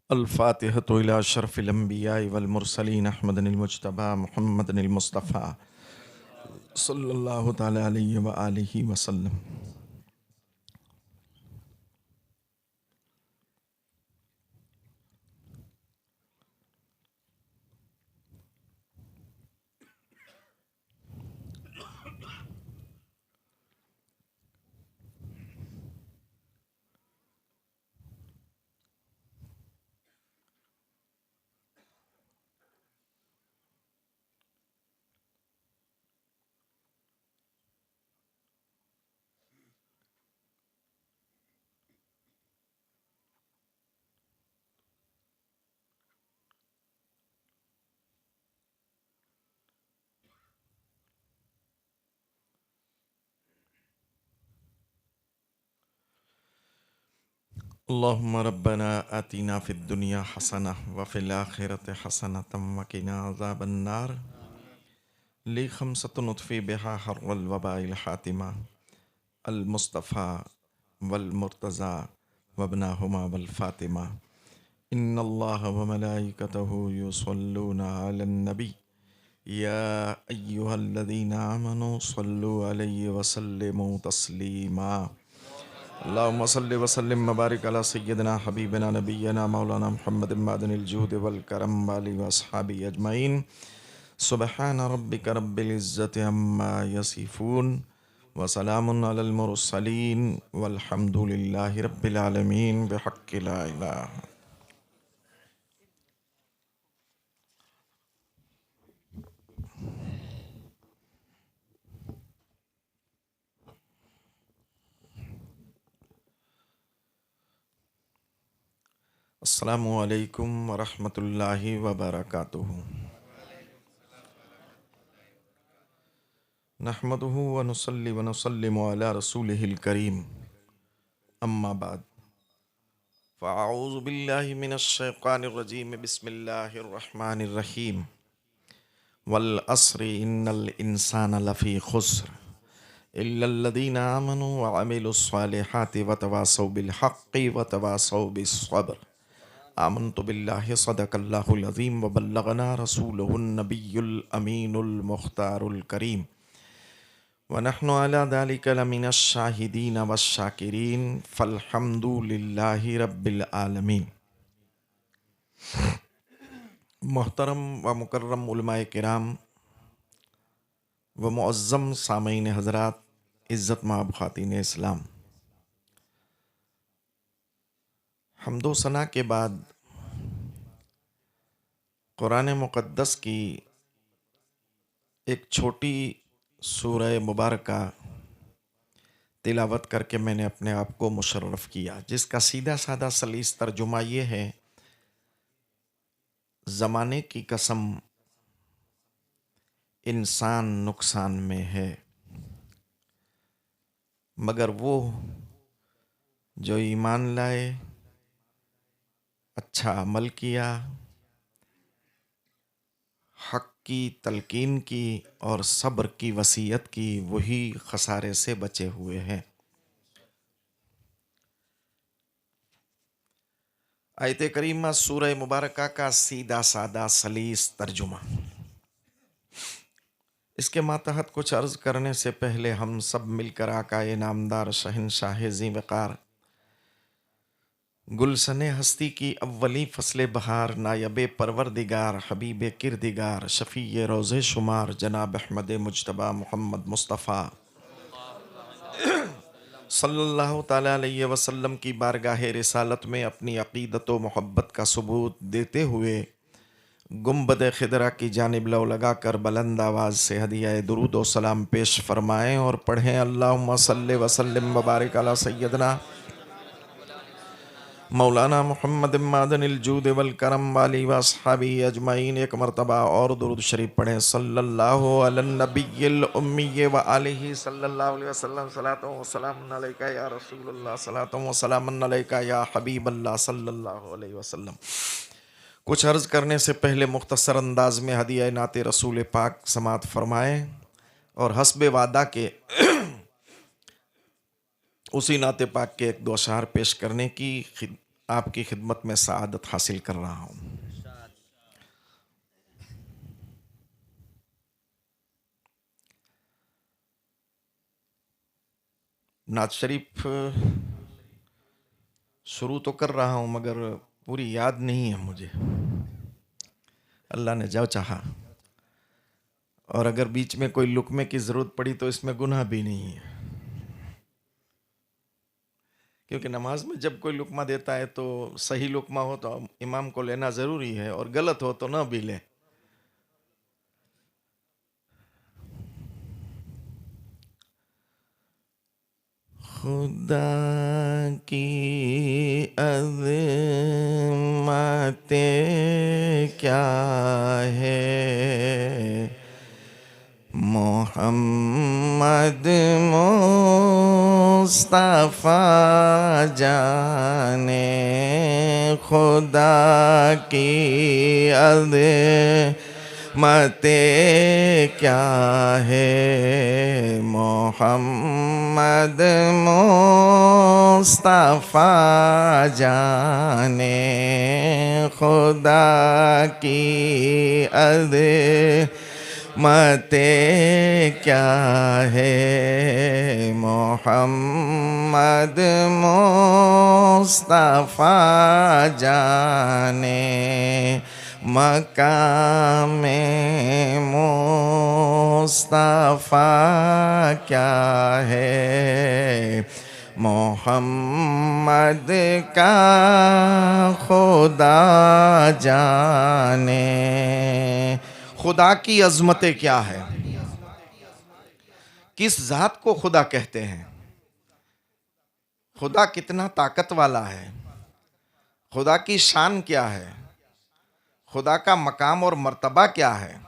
अल-फ़ातिहतु इला अशरफिल अंबिया वल मुरसलीन अहमदिल मुज्तबा मुहम्मदिल मुस्तफ़ा सल्लल्लाहु तआला अलैहि व आलिहि वसल्लम। अल्लाहुम्मा रब्बना आतिना फ़िद दुनिया हसनह व फ़िल आखिरति हसनतम व क़िना अज़ाबन्नार। ली खमसतुन उत्फ़ी बिहा हर्रल वबाइल हातिमा अल मुस्तफ़ा वल मुर्तज़ा वब्नाहुमा वल फ़ातिमा। इन्नल्लाह व मलाइकतहु युसल्लूना अलन नबी या अय्युहल्लज़ीना आमनू सल्लु अलैहि व सल्लिमू तस्लीमा। अल्लाहुम्मा सल्लि व सल्लिम व बारिक अला सय्यिदिना हबीबिना नबिय्यिना मौलाना मुहम्मदिन मादनिल जूद वल करम वाली व अस्हाबी अजमईन। सुब्हान रब्बिका रब्बिल इज़्ज़ति अम्मा यसिफून व सलामुन अलल मुरसलीन वल्हम्दुलिल्लाहि रब्बिल आलमीन बिहक्क़ि ला इलाहा। अस्सलामु अलैकुम व रहमतुल्लाहि व बरकातुहू। नहमदुहु व नुसल्ली व नुसल्लिमु अला रसूलिहिल करीम। अम्मा बाद फ़अऊज़ु बिल्लाहि मिनश शैतानिर रजीम। बिस्मिल्लाहिर रहमानिर रहीम। वल अस्रि इन्नल इंसाना लफ़ी खुस्र इल्लल्लज़ीना आमनू व अमिलुस सालिहाति व तवासौ बिल हक़्क़ि व तवासौ बिस्सब्र। आमन्तु बिल्लाहि सदक़ल्लाहुल अज़ीम व बल्लगना रसूलुहुन नबियुल अमीनुल मुख्तारुल करीम व नहनु अला ज़ालिका लमिनश शाहिदीन वश्शाकिरीन फ़ल्हम्दुलिल्लाहि रब्बिल आलमीन। मोहतरम व मुकर्रम उलमाए किराम व मुअज़्ज़म सामईन हज़रात, इज़्ज़त माब ख़ातीन इस्लाम, हम्दो सना के बाद कुरान मुक़द्दस की एक छोटी सूरह मुबारका तिलावत करके मैंने अपने आप को मुशर्रफ किया, जिसका सीधा साधा सलीस तर्जुमा ये है, ज़माने की कसम इंसान नुकसान में है, मगर वो जो ईमान लाए, अच्छा अमल किया, हक़ की तलकीन की और सब्र की वसीयत की, वही खसारे से बचे हुए हैं। आयत करीमा सूरह मुबारका का सीधा सादा सलीस तर्जुमा। इसके मातहत कुछ अर्ज़ करने से पहले हम सब मिलकर आकाए नामदार शहंशाह ज़ी वक़ार गुलशने हस्ती की अव्वली फ़स्ल बहार नायब परवरदिगार हबीब किरदिगार शफ़ी रोज़े शुमार जनाब अहमद मुज्तबा मोहम्मद मुस्तफ़ा सल्लल्लाहु ताला अलैहि वसल्लम की बारगाह रिसालत में अपनी अक़ीदत व मोहब्बत का सबूत देते हुए गुंबद खिदरा की जानिब लौ लगा कर बुलंद आवाज़ से हदिया दुरूद व सलाम पेश फरमाएँ और पढ़ें, अल्लाहुम्मा सल्लि व सल्लिम व बारिक अला सय्यदना मौलाना मुहम्मद मादनिल जूद वल करम वाली व अस्हाबी अजमईन। एक मरतबा और दुरूद शरीफ पढ़ें, सल्लल्लाहु अलन नबिय्यिल उम्मी व आलिहि सल्लल्लाहु अलैहि वसल्लम। सलातो व सलामुन अलैका या रसूलल्लाह, सलातो व सलामुन अलैका या हबीबल्लाह सल्लल्लाहु अलैहि वसल्लम। कुछ अर्ज़ करने से पहले मुख्तसर अंदाज में हदिया नाते रसूल पाक समात फरमाएँ और हस्बे वादा के उसी नाते पाक के एक दो अशार पेश करने की आपकी खिदमत में सआदत हासिल कर रहा हूँ। नात शरीफ शुरू तो कर रहा हूँ मगर पूरी याद नहीं है मुझे। अल्लाह ने जो चाहा, और अगर बीच में कोई लुकमे की ज़रूरत पड़ी तो इसमें गुनाह भी नहीं है, क्योंकि नमाज में जब कोई लुकमा देता है तो सही लुकमा हो तो इमाम को लेना ज़रूरी है, और गलत हो तो ना भी ले। खुदा की अज़मतें क्या है, मोहम्मद मुस्तफ़ा जाने खुदा की अज़मतें क्या है, मोहम्मद मुस्तफ़ा जाने खुदा की अज़मतें क्या है, मोहम्मद मुस्तफ़ा जाने मकाम मुस्तफ़ा क्या है, मोहम्मद का खुदा जाने। खुदा की अज़मतें क्या है, किस ज़ात को खुदा कहते हैं, खुदा कितना ताकत वाला है, खुदा की शान क्या है, खुदा का मकाम और मर्तबा क्या है,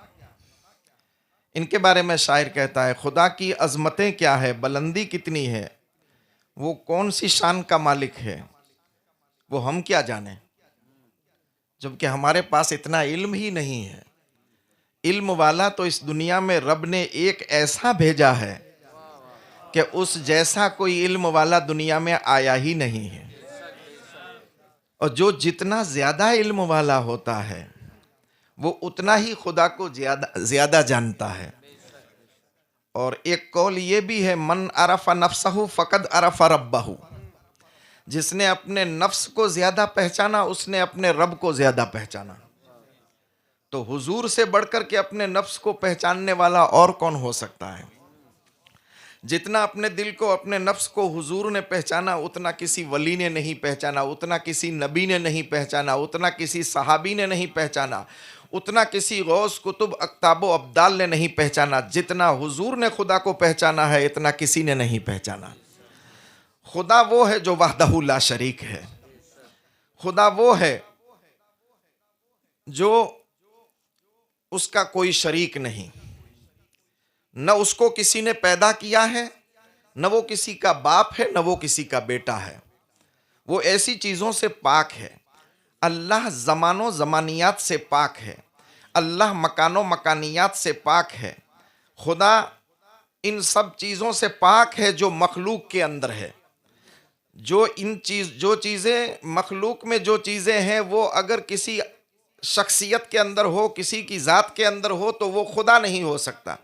इनके बारे में शायर कहता है खुदा की अज़मतें क्या है, बुलंदी कितनी है, वो कौन सी शान का मालिक है, वो हम क्या जाने, जबकि हमारे पास इतना इल्म ही नहीं है। इल्म वाला तो इस दुनिया में रब ने एक ऐसा भेजा है कि उस जैसा कोई इल्म वाला दुनिया में आया ही नहीं है। और जो जितना ज्यादा इल्म वाला होता है वो उतना ही खुदा को ज्यादा जानता है। और एक कौल ये भी है, मन अरफ़ नफ्सहु फ़क़द अरफ़ रब्बहु, जिसने अपने नफ्स को ज्यादा पहचाना उसने अपने रब को ज्यादा पहचाना। तो हुजूर से बढ़कर के अपने नफ्स को पहचानने वाला और कौन हो सकता है। जितना अपने दिल को, अपने नफ्स को हुजूर ने पहचाना उतना किसी वली ने नहीं पहचाना, उतना किसी नबी ने नहीं पहचाना, उतना किसी सहाबी ने नहीं पहचाना, उतना किसी गौस कुतुब अक्ताबो अब्दाल ने नहीं पहचाना। जितना हुजूर ने खुदा को पहचाना है इतना किसी ने नहीं पहचाना। खुदा वो है जो वहदहू ला शरीक है, खुदा वो है जो उसका कोई शरीक नहीं, न उसको किसी ने पैदा किया है, न वो किसी का बाप है, न वो किसी का बेटा है। वो ऐसी चीज़ों से पाक है। अल्लाह ज़मानो ज़मानियात से पाक है, अल्लाह मकानो मकानियात से पाक है। खुदा इन सब चीज़ों से पाक है जो मखलूक के अंदर है। जो चीज़ें मखलूक में जो चीज़ें हैं वो अगर किसी शख्सियत के अंदर हो, किसी की ज़ात के अंदर हो तो वो खुदा नहीं हो सकता।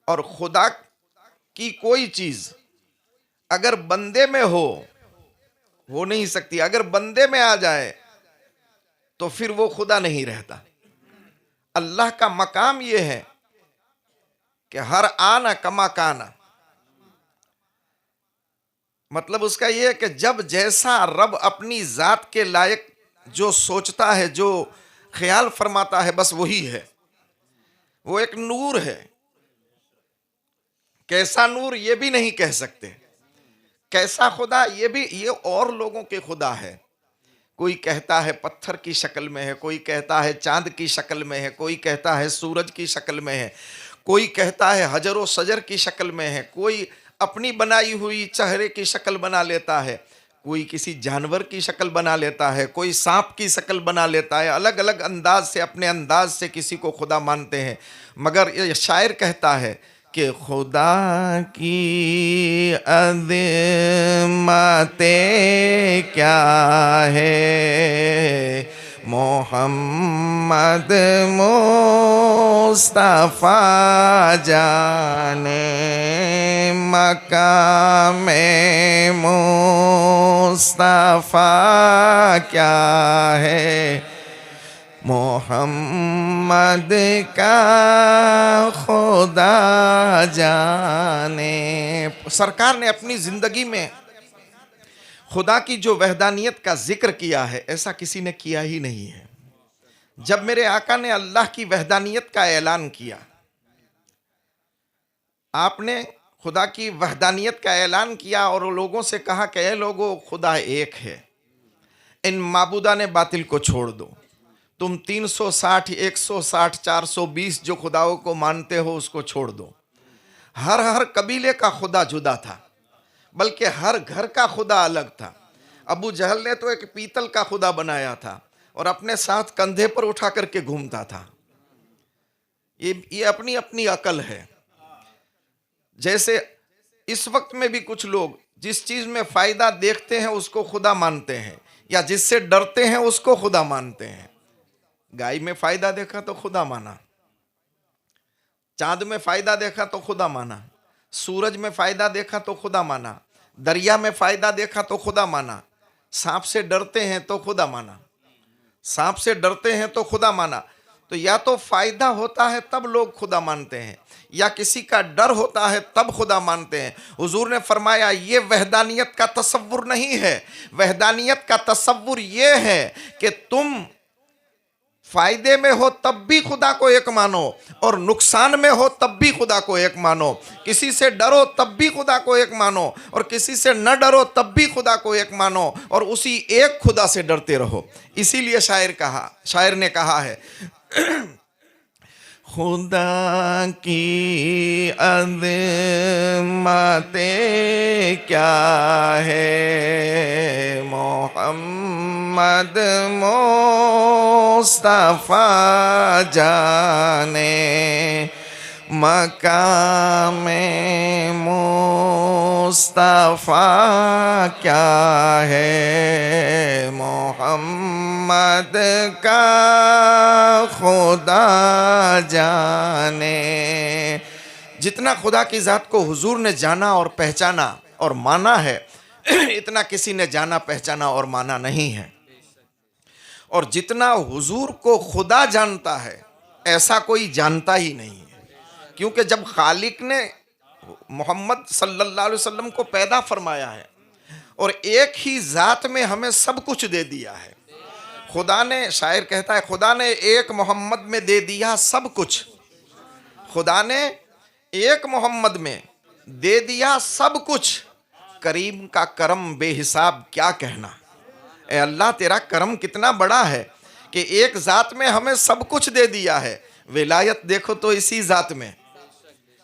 और खुदा की कोई चीज़ अगर बंदे में हो नहीं सकती। अगर बंदे में आ जाए तो फिर वो खुदा नहीं रहता। अल्लाह का मकाम ये है कि हर आना कमा काना, मतलब उसका ये है कि जब जैसा रब अपनी ज़ात के लायक जो सोचता है, जो ख्याल फरमाता है, बस वही है। वो एक नूर है। कैसा नूर ये भी नहीं कह सकते। कैसा खुदा ये और लोगों के खुदा है। कोई कहता है पत्थर की शक्ल में है, कोई कहता है चांद की शक्ल में है, कोई कहता है सूरज की शक्ल में है, कोई कहता है हजर व सजर की शक्ल में है, कोई अपनी बनाई हुई चेहरे की शक्ल बना लेता है, कोई किसी जानवर की शक्ल बना लेता है, कोई सांप की शक्ल बना लेता है। अलग अलग अंदाज से, अपने अंदाज से किसी को खुदा मानते हैं। मगर ये शायर कहता है कि खुदा की अज़मतें क्या है, मोहम्मद मुस्तफ़ा जाने मकाम मुस्तफ़ा क्या है, मोहम्मद का खुदा जाने। सरकार ने अपनी जिंदगी में खुदा की जो वहदानियत का जिक्र किया है ऐसा किसी ने किया ही नहीं है। जब मेरे आका ने अल्लाह की वहदानियत का ऐलान किया, आपने खुदा की वहदानियत का ऐलान किया और लोगों से कहा कि ए लोगों, खुदा एक है, इन माबूदा ने बातिल को छोड़ दो। तुम 360, 160, 420 जो खुदाओं को मानते हो उसको छोड़ दो। हर कबीले का खुदा जुदा था, बल्कि हर घर का खुदा अलग था। अबू जहल ने तो एक पीतल का खुदा बनाया था और अपने साथ कंधे पर उठा करके घूमता था। ये अपनी अपनी अकल है। जैसे इस वक्त में भी कुछ लोग जिस चीज में फायदा देखते हैं उसको खुदा मानते हैं, या जिससे डरते हैं उसको खुदा मानते हैं। गाय में फायदा देखा तो खुदा माना, चांद में फायदा देखा तो खुदा माना, सूरज में फायदा देखा तो खुदा माना, दरिया में फायदा देखा तो खुदा माना, सांप से डरते हैं तो खुदा माना, सांप से डरते हैं तो खुदा माना। तो या तो फायदा होता है तब लोग खुदा मानते हैं, या किसी का डर होता है तब खुदा मानते हैं। हुजूर ने फरमाया ये वहदानियत का तसव्वुर नहीं है। वहदानियत का तसव्वुर ये है कि तुम फायदे में हो तब भी खुदा को एक मानो, और नुकसान में हो तब भी खुदा को एक मानो। किसी से डरो तब भी खुदा को एक मानो, और किसी से न डरो तब भी खुदा को एक मानो, और उसी एक खुदा से डरते रहो। इसीलिए शायर ने कहा है खुदा की अज़मतें क्या है, मोहम्मद मुस्तफ़ा जाने मकाम मुस्तफ़ा क्या है, मोहम्मद का खुदा जाने। जितना खुदा की ज़ात को हुजूर ने जाना और पहचाना और माना है, इतना किसी ने जाना, पहचाना और माना नहीं है। और जितना हुजूर को खुदा जानता है ऐसा कोई जानता ही नहीं है। क्योंकि जब खालिक ने मोहम्मद सल्लल्लाहु अलैहि वसल्लम को पैदा फरमाया है और एक ही ज़ात में हमें सब कुछ दे दिया है, खुदा ने, शायर कहता है, खुदा ने एक मोहम्मद में दे दिया सब कुछ। खुदा ने एक मोहम्मद में दे दिया सब कुछ। करीम का करम बेहिसाब क्या कहना। ए अल्लाह, तेरा करम कितना बड़ा है कि एक ज़ात में हमें सब कुछ दे दिया है। विलायत देखो तो इसी ज़ात में,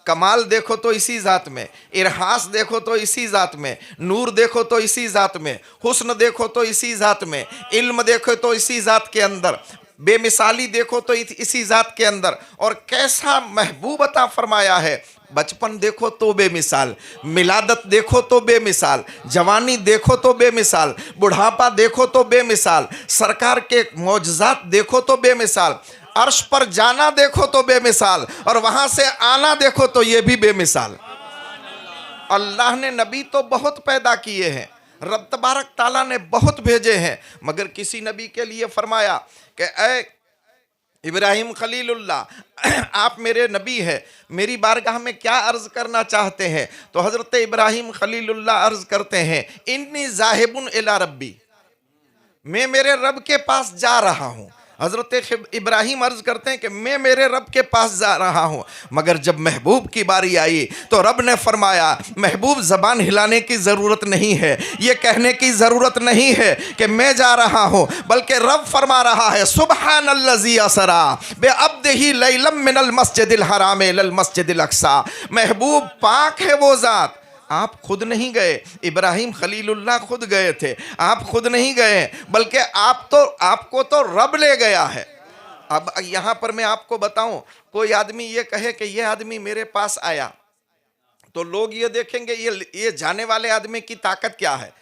कमाल देखो तो इसी ज़ात में, इरहास देखो तो इसी ज़ात में, नूर देखो तो इसी ज़ात में, हुस्न देखो तो इसी ज़ात में, इल्म देखो तो इसी ज़ात के अंदर, बेमिसाली देखो तो इसी ज़ात के अंदर। और कैसा महबूब अता फरमाया है। बचपन देखो तो बेमिसाल, मिलादत देखो तो बेमिसाल, जवानी देखो तो बेमिसाल, बुढ़ापा देखो तो बेमिसाल, सरकार के मौजज़ात देखो तो बेमिसाल, अर्श पर जाना देखो तो बेमिसाल, और वहां से आना देखो तो ये भी बेमिसाल। अल्लाह ने नबी तो बहुत पैदा किए हैं, रब तबारक ताला ने बहुत भेजे हैं, मगर किसी नबी के लिए फरमाया कि ऐ इब्राहिम खलीलुल्लाह, आप मेरे नबी हैं, मेरी बारगाह में क्या अर्ज करना चाहते हैं? तो हजरत इब्राहिम खलीलुल्लाह अर्ज करते हैं, इन्नी ज़ाहिबुन इला रब्बी, मैं मेरे रब के पास जा रहा हूँ। हज़रत इब्राहिम अर्ज करते हैं कि मैं मेरे रब के पास जा रहा हूँ। मगर जब महबूब की बारी आई तो रब ने फरमाया, महबूब ज़बान हिलाने की ज़रूरत नहीं है, ये कहने की ज़रूरत नहीं है कि मैं जा रहा हूँ, बल्कि रब फरमा रहा है, सुब्हानल्लज़ी असरा बिअब्दिही लैलम मिनल मस्जिदिल हराम इलल मस्जिदिल अक्सा। महबूब पाक है वो ज़ात, आप खुद नहीं गए, इब्राहिम खलीलुल्लाह खुद गए थे, आप खुद नहीं गए, बल्कि आपको तो रब ले गया है। अब यहाँ पर मैं आपको बताऊं, कोई आदमी ये कहे कि ये आदमी मेरे पास आया, तो लोग ये देखेंगे ये जाने वाले आदमी की ताकत क्या है,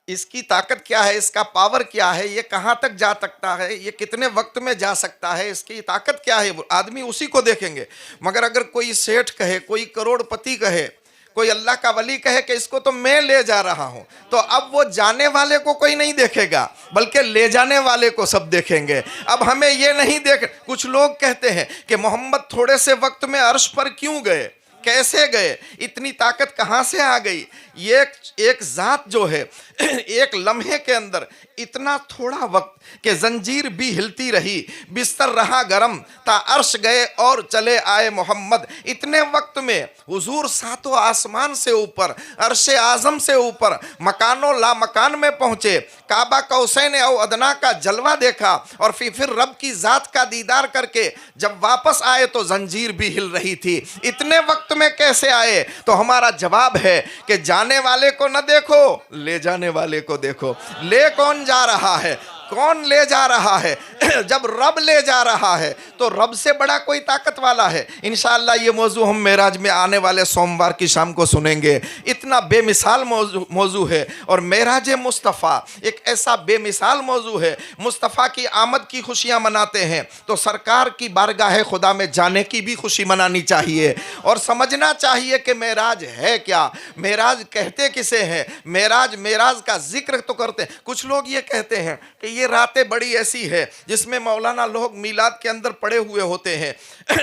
इसकी ताकत क्या है, इसका पावर क्या है, ये कहां तक जा सकता है, ये कितने वक्त में जा सकता है, इसकी ताकत क्या है, आदमी उसी को देखेंगे। मगर अगर कोई सेठ कहे, कोई करोड़पति कहे, कोई अल्लाह का वली कहे कि इसको तो मैं ले जा रहा हूं, तो अब वो जाने वाले को कोई नहीं देखेगा, बल्कि ले जाने वाले को सब देखेंगे। अब हमें ये नहीं देख, कुछ लोग कहते हैं कि मोहम्मद थोड़े से वक्त में अर्श पर क्यों गए, कैसे गए, इतनी ताकत कहां से आ गई। ये एक जात जो है एक लम्हे के अंदर इतना थोड़ा वक्त कि जंजीर भी हिलती रही, बिस्तर रहा गरम, ता अर्श गए और चले आए मोहम्मद। इतने वक्त में हुजूर सातों आसमान से ऊपर, अर्श आजम से ऊपर, मकानो ला मकान में पहुंचे, काबा कौसैन औ अदना का जलवा देखा और फिर रब की जात का दीदार करके जब वापस आए तो जंजीर भी हिल रही थी। इतने वक्त में कैसे आए? तो हमारा जवाब है कि जाने वाले को न देखो, ले जाने वाले को देखो। ले कौन जा रहा है, कौन ले जा रहा है? जब रब ले जा रहा है तो रब से बड़ा कोई ताकत वाला है। इंशाअल्लाह ये मौजू हम मेराज में आने वाले सोमवार की शाम को सुनेंगे। इतना बेमिसाल मौजू है और मेराज मुस्तफ़ा एक ऐसा बेमिसाल मौजू है। मुस्तफ़ा की आमद की खुशियां मनाते हैं तो सरकार की बारगाह खुदा में जाने की भी खुशी मनानी चाहिए और समझना चाहिए कि मेराज है क्या, मेराज कहते किसे हैं, मेराज का जिक्र तो करते हैं। कुछ लोग ये कहते हैं कि ये रातें बड़ी ऐसी है जिसमें मौलाना लोग मीलाद के अंदर पड़े हुए होते हैं,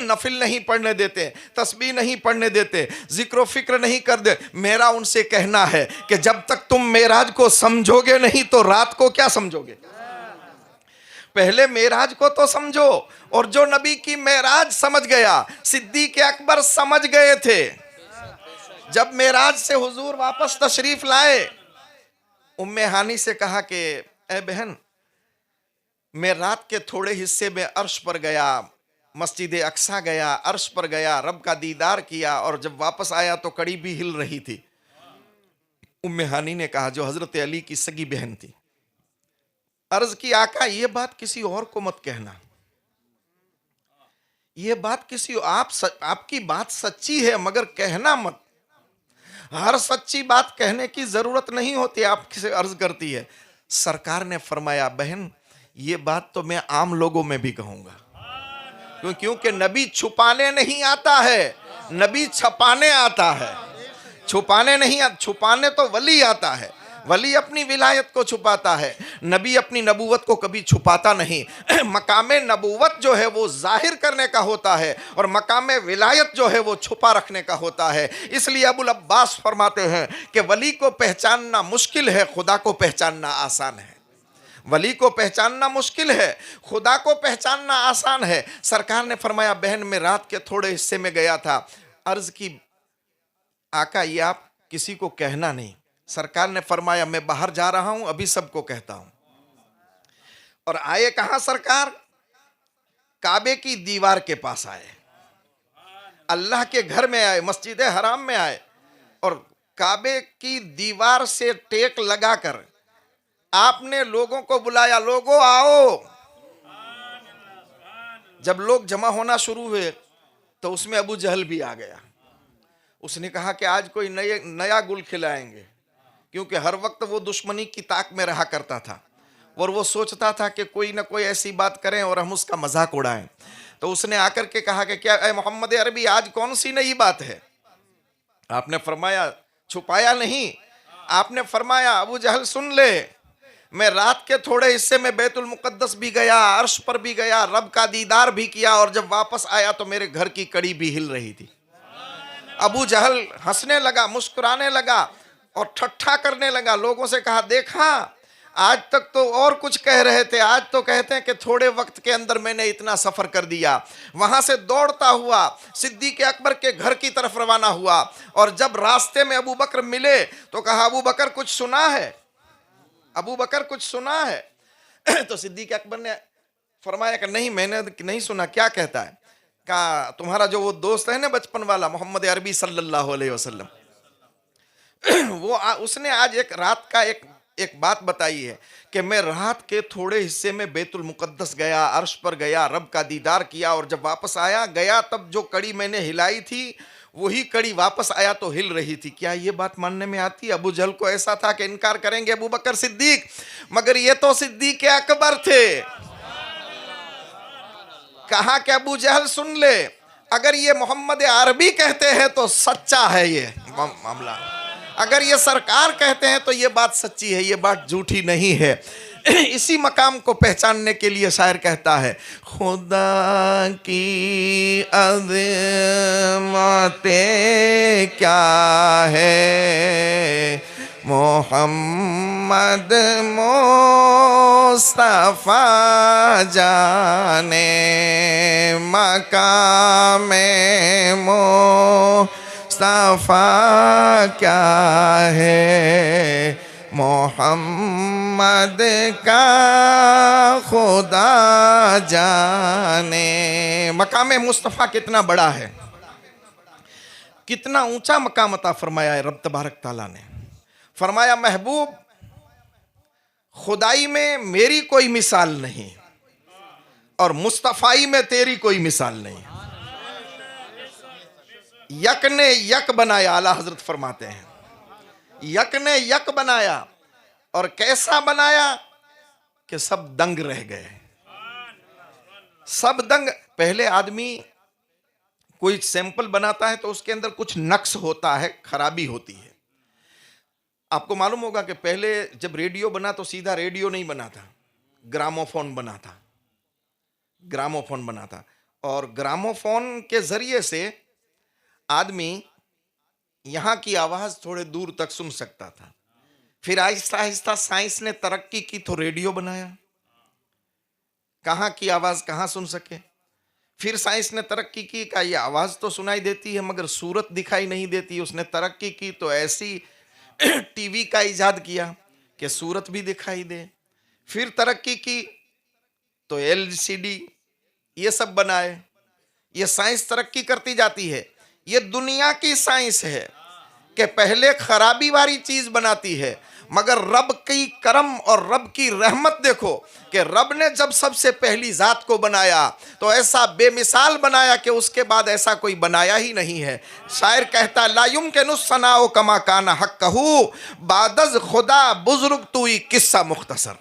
नफिल नहीं पढ़ने देते, तस्बीह नहीं पढ़ने देते, जिक्र फिक्र नहीं कर दे। मेरा उनसे कहना है कि जब तक तुम मेराज को समझोगे नहीं तो रात को क्या समझोगे? पहले मेराज को तो समझो। और जो नबी की मेराज समझ गया, सिद्दीक अकबर समझ गए थे। जब मेराज से हुजूर वापस तशरीफ लाए, उम्मे हानी से कहा कि ए बहन, मैं रात के थोड़े हिस्से में अर्श पर गया, मस्जिद अक्सा गया, अर्श पर गया, रब का दीदार किया और जब वापस आया तो कड़ी भी हिल रही थी। उम्मे हानी ने कहा, जो हजरत अली की सगी बहन थी, अर्ज की आका ये बात किसी और को मत कहना, ये बात किसी आपकी बात सच्ची है मगर कहना मत। हर सच्ची बात कहने की जरूरत नहीं होती, आपसे अर्ज करती है। सरकार ने फरमाया, बहन ये बात तो मैं आम लोगों में भी कहूंगा, क्योंकि नबी छुपाने नहीं आता है, नबी छपाने आता है। छुपाने नहीं, छुपाने तो वली आता है, वली अपनी विलायत को छुपाता है, नबी अपनी नबूवत को कभी छुपाता नहीं। मकामे नबूवत जो है वो जाहिर करने का होता है और मकामे विलायत जो है वो छुपा रखने का होता है। इसलिए अबुल अब्बास फरमाते हैं कि वली को पहचानना मुश्किल है, खुदा को पहचानना आसान है। वली को पहचानना मुश्किल है, खुदा को पहचानना आसान है। सरकार ने फरमाया, बहन मैं रात के थोड़े हिस्से में गया था। अर्ज की, आका ये आप किसी को कहना नहीं। सरकार ने फरमाया, मैं बाहर जा रहा हूं, अभी सबको कहता हूं। और आए कहां सरकार? काबे की दीवार के पास आए, अल्लाह के घर में आए, मस्जिद हराम में आए और काबे की दीवार से टेक लगाकर आपने लोगों को बुलाया, लोगों आओ। जब लोग जमा होना शुरू हुए तो उसमें अबू जहल भी आ गया। उसने कहा कि आज कोई नया गुल खिलाएंगे, क्योंकि हर वक्त वो दुश्मनी की ताक में रहा करता था और वो सोचता था कि कोई ना कोई ऐसी बात करें और हम उसका मजाक उड़ाएं। तो उसने आकर के कहा कि क्या ए मोहम्मद अरबी, आज कौन सी नई बात है? आपने फरमाया, छुपाया नहीं, आपने फरमाया, अबू जहल सुन ले, मैं रात के थोड़े हिस्से में बैतुल मुकद्दस भी गया, अर्श पर भी गया, रब का दीदार भी किया और जब वापस आया तो मेरे घर की कड़ी भी हिल रही थी। अबू जहल हंसने लगा, मुस्कुराने लगा और ठट्ठा करने लगा। लोगों से कहा, देखा आज तक तो और कुछ कह रहे थे, आज तो कहते हैं कि थोड़े वक्त के अंदर मैंने इतना सफर कर दिया। वहां से दौड़ता हुआ सिद्दीक अकबर के घर की तरफ रवाना हुआ और जब रास्ते में अबू बकर मिले तो कहा, अबू बकर कुछ सुना है? अबू बकर कुछ सुना है? तो सिद्दीक अकबर ने फरमाया कि नहीं, मैंने नहीं सुना। क्या कहता है? कहा, तुम्हारा जो वो दोस्त है ना बचपन वाला, मोहम्मद अरबी सल्लल्लाहु अलैहि वसल्लम, वो उसने आज एक रात का एक एक बात बताई है कि मैं रात के थोड़े हिस्से में बैतुल मुकद्दस गया, अर्श पर गया, रब का दीदार किया और जब वापस आया गया तब जो कड़ी मैंने हिलाई थी वही कड़ी वापस आया तो हिल रही थी। क्या ये बात मानने में आती? अबू जहल को ऐसा था कि इनकार करेंगे अबू बकर सिद्दीक, मगर ये तो सिद्दीक के अकबर थे। कहा कि अबू जहल सुन ले, अगर ये मोहम्मद अरबी कहते हैं तो सच्चा है ये मामला, अगर ये सरकार कहते हैं तो ये बात सच्ची है, ये बात झूठी नहीं है। इसी मकाम को पहचानने के लिए शायर कहता है, खुदा की अज़मतें क्या है, मोहम्मद मुस्तफा जाने, मकामे मुस्तफा क्या है, मोहम्मद का खुदा जाने। मकामे मुस्तफ़ा कितना बड़ा है, कितना ऊंचा मकाम अता फरमाया है रब तबारक ताला ने। फरमाया महबूब खुदाई में मेरी कोई मिसाल नहीं और मुस्तफ़ाई में तेरी कोई मिसाल नहीं। यक ने यक बनाया, आला हजरत फरमाते हैं यक ने यक बनाया, और कैसा बनाया कि सब दंग रह गए, सब दंग। पहले आदमी कोई सैंपल बनाता है तो उसके अंदर कुछ नक्स होता है, खराबी होती है। आपको मालूम होगा कि पहले जब रेडियो बना तो सीधा रेडियो नहीं बना था, ग्रामोफोन बना था, ग्रामोफोन बना था। और ग्रामोफोन के जरिए से आदमी यहां की आवाज थोड़े दूर तक सुन सकता था। फिर आहिस्ता आहिस्ता साइंस ने तरक्की की तो रेडियो बनाया, कहां की आवाज कहां सुन सके। फिर साइंस ने तरक्की की, का ये आवाज तो सुनाई देती है मगर सूरत दिखाई नहीं देती। उसने तरक्की की तो ऐसी टीवी का इजाद किया कि सूरत भी दिखाई दे। फिर तरक्की की तो एलसीडी ये सब बनाए। ये साइंस तरक्की करती जाती है। ये दुनिया की साइंस है कि पहले खराबी वाली चीज बनाती है, मगर रब की करम और रब की रहमत देखो कि रब ने जब सबसे पहली जात को बनाया तो ऐसा बेमिसाल बनाया कि उसके बाद ऐसा कोई बनाया ही नहीं है। शायर कहता, ला युमकिनु सनाओ कमा काना हक्कहू, बादज खुदा बुजुर्ग तुई किस्सा मुख्तसर।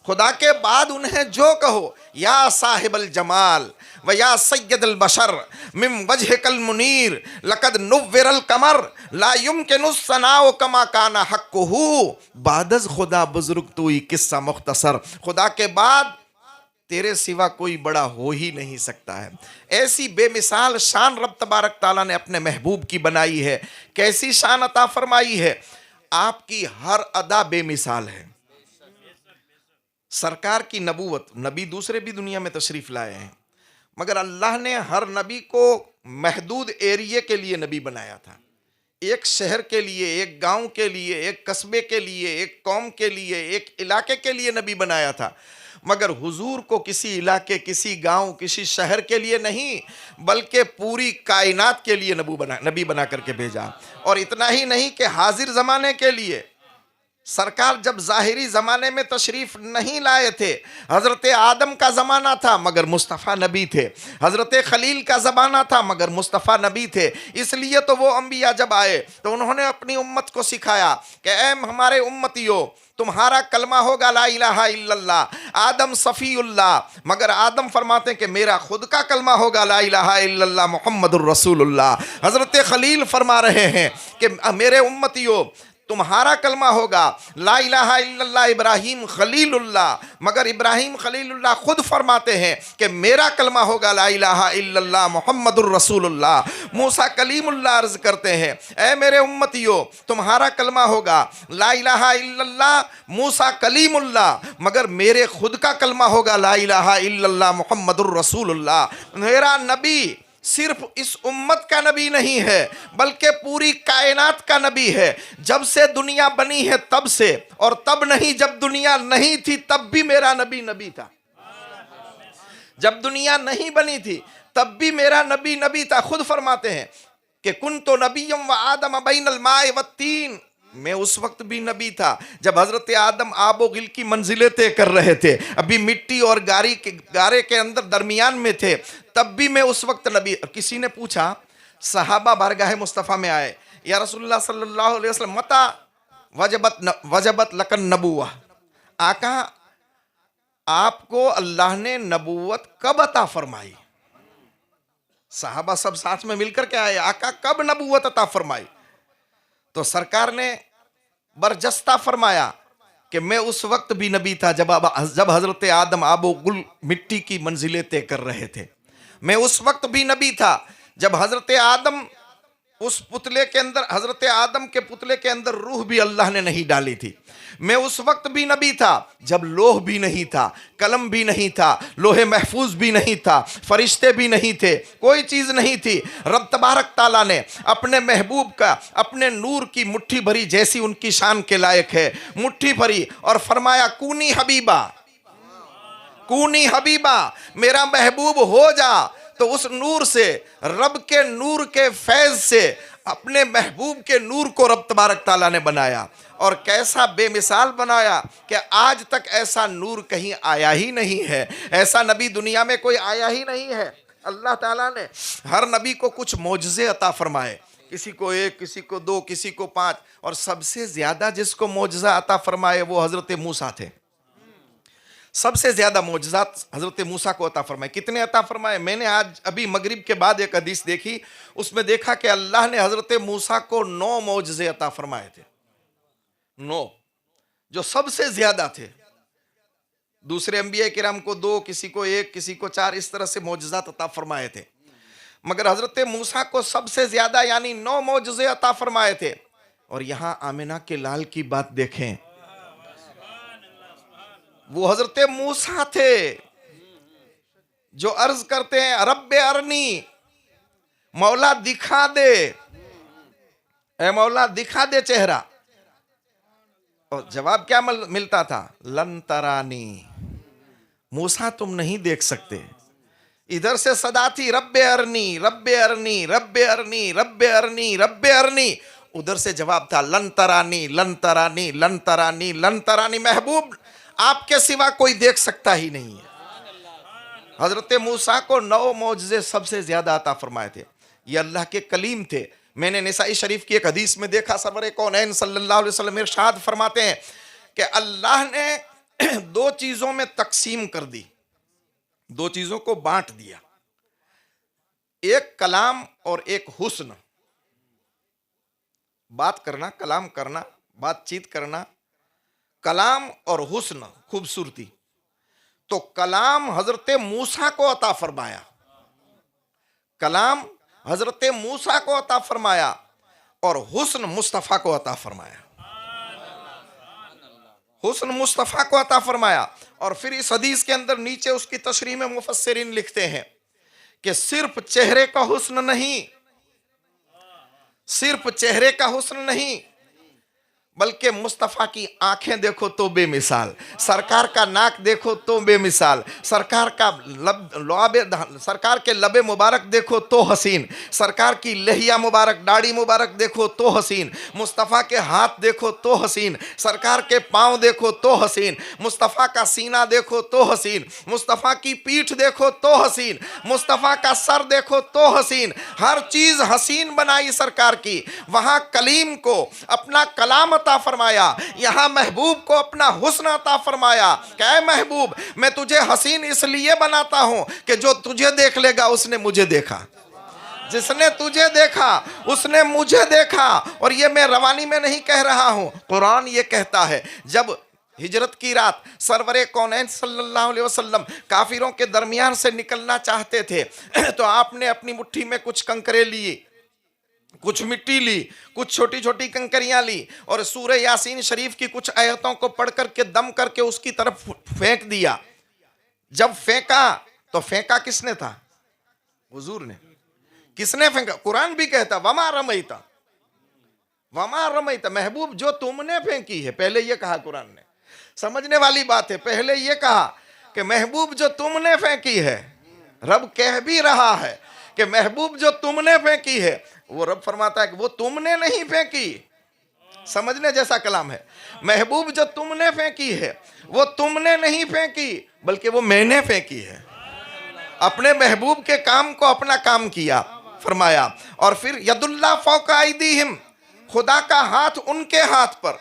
खुदा के बाद उन्हें जो कहो, या साहिबल जमाल व या सैयदल बशर मिम वजहकल मुनीर लकद नुव्विरल कमर, ला युमकिनु सनाओ कमा काना हक्कुहू, बादज खुदा बुजुर्ग तुई किस्सा मुख्तसर। खुदा के बाद तेरे सिवा कोई बड़ा हो ही नहीं सकता है। ऐसी बेमिसाल शान रब तबारक ताला ने अपने महबूब की बनाई है। कैसी शान अता फरमाई है, आपकी हर अदा बेमिसाल है। सरकार की नबूवत, नबी दूसरे भी दुनिया में तशरीफ लाए हैं, मगर अल्लाह ने हर नबी को महदूद एरिया के लिए नबी बनाया था। एक शहर के लिए, एक गांव के लिए, एक कस्बे के लिए, एक कौम के लिए, एक इलाके के लिए नबी बनाया था। मगर हुजूर को किसी इलाके, किसी गांव, किसी शहर के लिए नहीं, बल्कि पूरी कायनात के लिए नबी बना करके भेजा। और इतना ही नहीं कि हाजिर ज़माने के लिए। सरकार जब ज़ाहिरी ज़माने में तशरीफ़ नहीं लाए थे, हज़रत आदम का ज़माना था मगर मुस्तफ़ा नबी थे, हज़रत खलील का ज़माना था मगर मुस्तफ़ा नबी थे। इसलिए तो वो अम्बिया जब आए तो उन्होंने अपनी उम्मत को सिखाया कि ऐ हमारे उम्मतियों, तुम्हारा कलमा होगा ला इलाहा इल्लल्लाह, आदम सफ़ीउल्लाह, मगर आदम फरमाते हैं कि मेरा खुद का कलमा होगा ला इलाहा इल्लल्लाह मुहम्मदुर रसूलुल्लाह। हज़रत खलील फरमा रहे हैं कि मेरे उम्मतियों, तुम्हारा कलमा होगा ला इलाहा इल्लल्लाह इब्राहीम खलीलुल्लाह, मगर इब्राहीम खलीलुल्लाह खुद फरमाते हैं कि मेरा कलमा होगा ला इलाहा इल्लल्लाह मुहम्मदुर रसूलुल्लाह। मूसा कलीमुल्लाह अर्ज़ करते हैं, ऐ मेरे उम्मतियों, तुम्हारा कलमा होगा ला इलाहा इल्लल्लाह मूसा कलीमुल्लाह, मगर मेरे खुद का कलमा होगा ला इलाहा इल्लल्लाह मुहम्मदुर रसूलुल्लाह। मेरा नबी सिर्फ इस उम्मत का नबी नहीं है बल्कि पूरी कायनात का नबी है। जब से दुनिया बनी है तब से, और तब नहीं जब दुनिया नहीं थी तब भी मेरा नबी नबी था। जब दुनिया नहीं बनी थी तब भी मेरा नबी था। खुद फरमाते हैं कि कुन तो नबीयम व आदम बैनल माए व तीन, मैं उस वक्त भी नबी था जब हजरत आदम आबो गिल की मंजिलें तय कर रहे थे, अभी मिट्टी और गारे के अंदर दरमियान में थे, तब भी मैं उस वक्त नबी। किसी ने पूछा, सहाबा बारगाह मुस्तफ़ा में आए, या रसूलुल्लाह सल्लल्लाहु अलैहि वसल्लम मता वजबत लकन नबुवा, आका आपको अल्लाह ने नबूवत कब अता फरमाई। सहाबा सब साथ में मिलकर के आए, आका कब नबूवत अता फरमाई। तो सरकार ने बरजस्ता फरमाया कि मैं उस वक्त भी नबी था जब हजरत आदम आबो गुल मिट्टी की मंजिलें तय कर रहे थे। मैं उस वक्त भी नबी था जब हजरत आदम उस पुतले के अंदर, हजरत आदम के पुतले के अंदर रूह भी अल्लाह ने नहीं डाली थी। मैं उस वक्त भी नबी था जब लोह भी नहीं था, कलम भी नहीं था, लोहे महफूज भी नहीं था, फरिश्ते भी नहीं थे, कोई चीज नहीं थी। रब तबारक ताला ने अपने महबूब का अपने नूर की मुट्ठी भरी, जैसी उनकी शान के लायक है, मुट्ठी भरी और फरमाया कूनी हबीबा, कूनी हबीबा, मेरा महबूब हो जा। तो उस नूर से, रब के नूर के फैज से अपने महबूब के नूर को रब तबारक ताला ने बनाया, और कैसा बेमिसाल बनाया कि आज तक ऐसा नूर कहीं आया ही नहीं है, ऐसा नबी दुनिया में कोई आया ही नहीं है। अल्लाह ताला ने हर नबी को कुछ मौजज़े अता फरमाए, किसी को 1, किसी को 2, किसी को 5, और सबसे ज्यादा जिसको मौजज़ा अता फरमाए वो हजरत मूसा थे। सबसे ज्यादा मौजज़ात हजरत मूसा को अता फरमाए। कितने अता फरमाए? मैंने आज अभी मगरिब के बाद एक हदीस देखी, उसमें देखा कि अल्लाह ने हजरत मूसा को 9 मौजज़े अता फरमाए थे। 9 जो सबसे ज्यादा थे। दूसरे अंबिया किराम को 2, किसी को 1, किसी को 4, इस तरह से मौजज़ात अता फरमाए थे, मगर हजरत मूसा को सबसे ज्यादा यानी 9 मौजज़े अता फरमाए थे। और यहां आमिना के लाल की बात देखें, वो हजरत मूसा थे जो अर्ज करते हैं रब्बे अरनी, मौला दिखा दे, ए मौला दिखा दे चेहरा। और जवाब क्या मिलता था? लन तरानी, मूसा तुम नहीं देख सकते। इधर से सदा थी रब्बे अरनी, रब्बे अरनी, रब्बे अरनी, रब्बे अरनी, रब्बे अरनी। उधर से जवाब था लन तरानी, लन तरानी, लन तरानी, लन तरानी। महबूब आपके सिवा कोई देख सकता ही नहीं है। हजरत मूसा को 9 मौजज़े सबसे ज्यादा अता फरमाए थे। ये अल्लाह के कलीम थे। मैंने निसाई शरीफ की एक हदीस में देखा, सरवर कौनैन सल्लल्लाहु अलैहि वसल्लम इरशाद फरमाते हैं कि अल्लाह ने 2 चीजों में तकसीम कर दी, 2 चीजों को बांट दिया, एक कलाम और एक हुस्न। बात करना, कलाम करना, बातचीत करना, कलाम और हुस्न, खूबसूरती। तो कलाम हजरत मूसा को अता फरमाया, कलाम हजरत मूसा को अता फरमाया, और हुस्न मुस्तफ़ा को अता फरमाया, हुस्न मुस्तफ़ा को अता फरमाया। और फिर इस हदीस के अंदर नीचे उसकी तशरीह में मुफस्सिरीन लिखते हैं कि सिर्फ चेहरे का हुस्न नहीं, सिर्फ चेहरे का हुस्न नहीं, बल्कि मुस्तफ़ा की आंखें देखो तो बेमिसाल, सरकार का नाक देखो तो बेमिसाल, सरकार का सरकार के लबे मुबारक देखो तो हसीन, सरकार की लहिया मुबारक, दाढ़ी मुबारक देखो तो हसीन, मुस्तफ़ा के हाथ देखो तो हसीन, सरकार के पाँव देखो तो हसीन, मुस्तफ़ा का सीना देखो तो हसीन, मुस्तफ़ा की पीठ देखो तो हसीन, मुस्तफ़ा का सर देखो तो हसीन। हर चीज़ हसीन बनाई सरकार की। वहाँ कलीम को अपना कलाम अता फरमाया, यहां महबूब को अपना हुस्न अता फरमाया। क्या महबूब, मैं तुझे हसीन इसलिए बनाता हूं कि जो तुझे देख लेगा उसने मुझे देखा, जिसने तुझे देखा उसने मुझे देखा। और ये मैं रवानी में नहीं कह रहा हूं, कुरान ये कहता है। जब हिजरत की रात सरवरे कौनैन सल्लल्लाहु अलैहि वसल्लम काफिरों के दरमियान से निकलना चाहते थे, तो आपने अपनी मुट्ठी में कुछ कंकरे लिए, कुछ मिट्टी ली, कुछ छोटी छोटी कंकरियां ली, और सूरह यासीन शरीफ की कुछ आयतों को पढ़ करके दम करके उसकी तरफ फेंक दिया। जब फेंका तो फेंका किसने था? हुजूर ने। किसने फेंका? कुरान भी कहता वमा रमैता, वमा रमैता, महबूब जो तुमने फेंकी है। पहले ये कहा कुरान ने, समझने वाली बात है, पहले ये कहा कि महबूब जो तुमने फेंकी है। रब कह भी रहा है कि महबूब जो तुमने फेंकी है। वो रब फरमाता है कि वो तुमने नहीं फेंकी, समझने जैसा कलाम है। महबूब जो तुमने फेंकी है वो तुमने नहीं फेंकी बल्कि वो मैंने फेंकी है। अपने महबूब के काम को अपना काम किया, फरमाया। और फिर यदुल्लाह फौका ऐदीहिम, खुदा का हाथ उनके हाथ पर।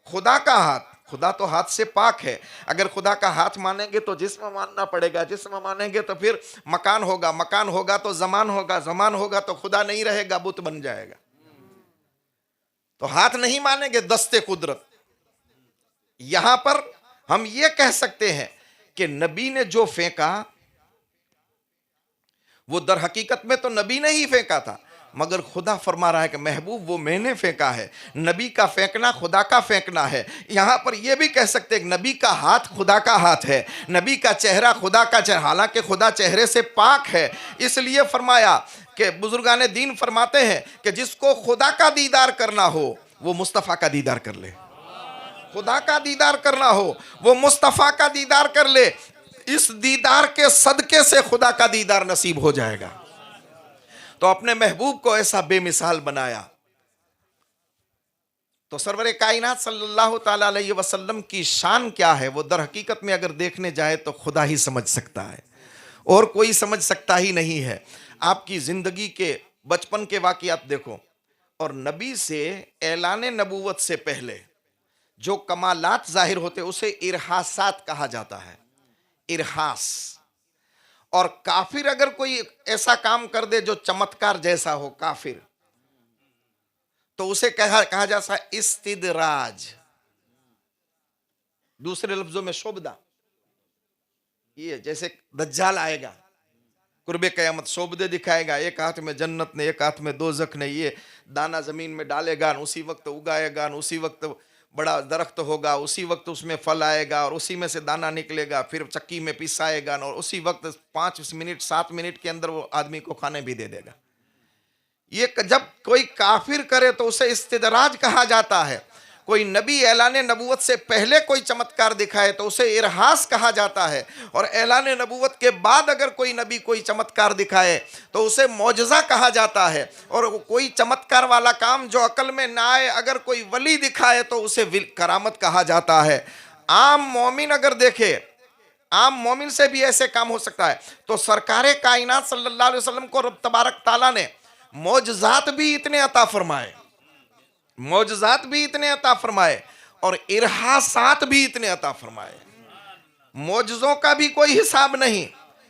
खुदा का हाथ, खुदा तो हाथ से पाक है। अगर खुदा का हाथ मानेंगे तो जिस्म मानना पड़ेगा, जिस्म मानेंगे तो फिर मकान होगा, मकान होगा तो जमान होगा, जमान होगा तो खुदा नहीं रहेगा, बुत बन जाएगा। तो हाथ नहीं मानेंगे, दस्ते कुदरत। यहां पर हम ये कह सकते हैं कि नबी ने जो फेंका वो दर हकीकत में तो नबी ने ही फेंका था, मगर खुदा फरमा रहा है कि महबूब वो मैंने फेंका है। नबी का फेंकना खुदा का फेंकना है। यहां पर यह भी कह सकते हैं नबी का हाथ खुदा का हाथ है, नबी का चेहरा खुदा का चेहरा, हालांकि खुदा चेहरे से पाक है। इसलिए फरमाया कि बुजुर्गान दीन फरमाते हैं कि जिसको खुदा का दीदार करना हो वो मुस्तफ़ा का दीदार कर ले। खुदा का दीदार करना हो वो मुस्तफ़ा का दीदार कर ले। इस दीदार के सदके से खुदा का दीदार नसीब हो जाएगा। तो अपने महबूब को ऐसा बेमिसाल बनाया। तो सरवरे कायनात सल्लल्लाहु ताला अलैहि वसल्लम की शान क्या है वो दर हकीकत में अगर देखने जाए तो खुदा ही समझ सकता है, और कोई समझ सकता ही नहीं है। आपकी जिंदगी के बचपन के वाकयात देखो, और नबी से ऐलान नबूवत से पहले जो कमालात जाहिर होते उसे इरहासात कहा जाता है, इरहास। और काफिर अगर कोई ऐसा काम कर दे जो चमत्कार जैसा हो काफिर, तो उसे कहा जाता है इस्तिदराज। दूसरे लफ्जों में शोबदा। ये जैसे दज्जाल आएगा, कुर्बे क़यामत शोबदे दिखाएगा, एक हाथ में जन्नत ने एक हाथ में दोज़ख ने, ये दाना जमीन में डालेगा, उसी वक्त उगाएगा, उसी वक्त बड़ा दरख्त होगा, उसी वक्त उसमें फल आएगा और उसी में से दाना निकलेगा, फिर चक्की में पिसाएगा और उसी वक्त 5 मिनट 7 मिनट के अंदर वो आदमी को खाने भी दे देगा। ये जब कोई काफिर करे तो उसे इस्तिदराज कहा जाता है। कोई नबी ऐलान नबूवत से पहले कोई चमत्कार दिखाए तो उसे इरहास कहा जाता है, और ऐलान नबूवत के बाद अगर कोई नबी कोई चमत्कार दिखाए तो उसे मौजज़ा कहा जाता है। और कोई चमत्कार वाला काम जो अकल में ना आए अगर कोई वली दिखाए तो उसे करामत कहा जाता है। आम मोमिन अगर देखे, आम मोमिन से भी ऐसे काम हो सकता है। तो सरकारे कायनात सल्लल्लाहु अलैहि वसल्लम को रब तबारक ताला ने मौजज़ात भी इतने अता फरमाए, मौजज़ात भी इतने अता फरमाए और इरहासात भी इतने अता फरमाए। मौजज़ों का भी कोई हिसाब नहीं।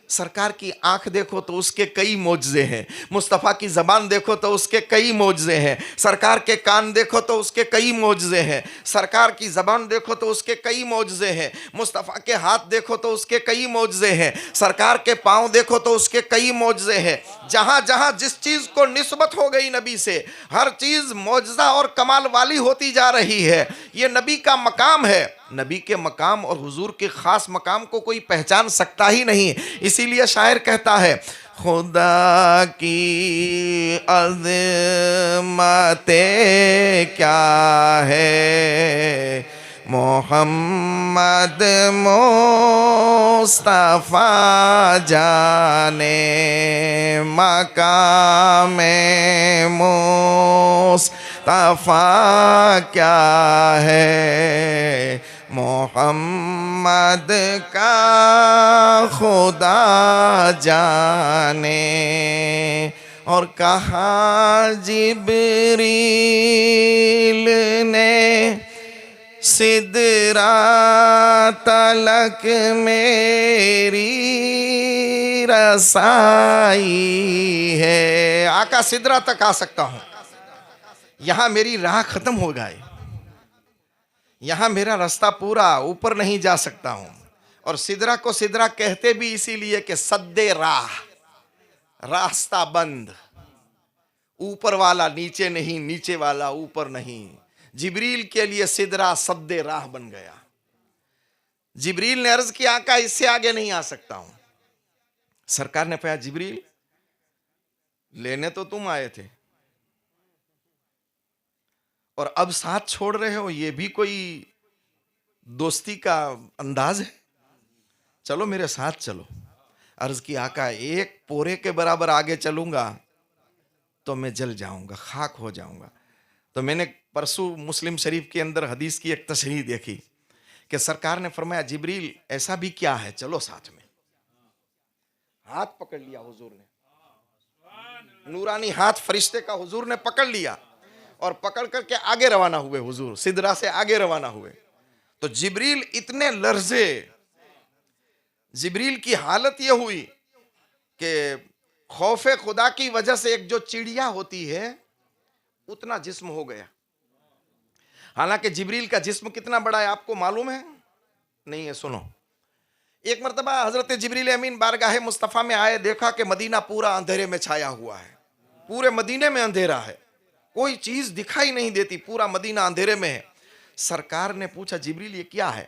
सरकार की आंख देखो तो उसके कई मौजज़े हैं, मुस्तफ़ा की ज़बान देखो तो उसके कई मौजज़े हैं, सरकार के कान देखो तो उसके कई मौजज़े हैं, सरकार की ज़बान देखो तो उसके कई मौजज़े हैं, मुस्तफ़ा के हाथ देखो तो उसके कई मौजज़े हैं, सरकार के पाँव देखो तो उसके कई मौजज़े हैं। जहाँ जहाँ जिस चीज़ को निस्बत हो गई नबी से, हर चीज़ मौजज़ा और कमाल वाली होती जा रही है। ये नबी का मकाम है। नबी के मकाम और हुजूर के ख़ास मकाम को कोई पहचान सकता ही नहीं। इसीलिए शायर कहता है, खुदा की अज़मत क्या है, मोहम्मद मुस्तफ़ा जाने मकाम मुस्तफ़ा क्या है, मोहम्मद का खुदा जाने। और कहा जिब्रील ने सिदरा तलक मेरी रसाई है। आका सिदरा तक आ सकता हूँ, यहां मेरी राह खत्म हो गई, यहां मेरा रास्ता पूरा, ऊपर नहीं जा सकता हूं। और सिदरा को सिदरा कहते भी इसीलिए कि सद्दे राह, रास्ता बंद, ऊपर वाला नीचे नहीं, नीचे वाला ऊपर नहीं। जिब्रील के लिए सिदरा सद्दे राह बन गया। जिब्रील ने अर्ज किया, आका इससे आगे नहीं आ सकता हूं। सरकार ने कहा, जिब्रील लेने तो तुम आए थे और अब साथ छोड़ रहे हो, ये भी कोई दोस्ती का अंदाज है? चलो मेरे साथ चलो। अर्ज की, आका एक पोरे के बराबर आगे चलूंगा तो मैं जल जाऊंगा, खाक हो जाऊंगा। तो मैंने परसों मुस्लिम शरीफ के अंदर हदीस की एक तशरीह देखी कि सरकार ने फरमाया जिब्रील ऐसा भी क्या है, चलो साथ में। हाथ पकड़ लिया हुजूर ने, नूरानी हाथ फरिश्ते का हुजूर ने पकड़ लिया और पकड़ करके आगे रवाना हुए। हुजूर सिदरा से आगे रवाना हुए तो जिब्रील इतने लर्जे, जिब्रील की हालत यह हुई कि खौफे खुदा की वजह से एक जो चिड़िया होती है उतना जिस्म हो गया। हालांकि जिब्रील का जिस्म कितना बड़ा है आपको मालूम है? नहीं है, सुनो। एक मर्तबा हजरत जिब्रील अमीन बारगाह मुस्तफ़ा में आए, देखा कि मदीना पूरा अंधेरे में छाया हुआ है, पूरे मदीने में अंधेरा है, कोई चीज दिखाई नहीं देती, पूरा मदीना अंधेरे में है। सरकार ने पूछा जिब्रील ये क्या है?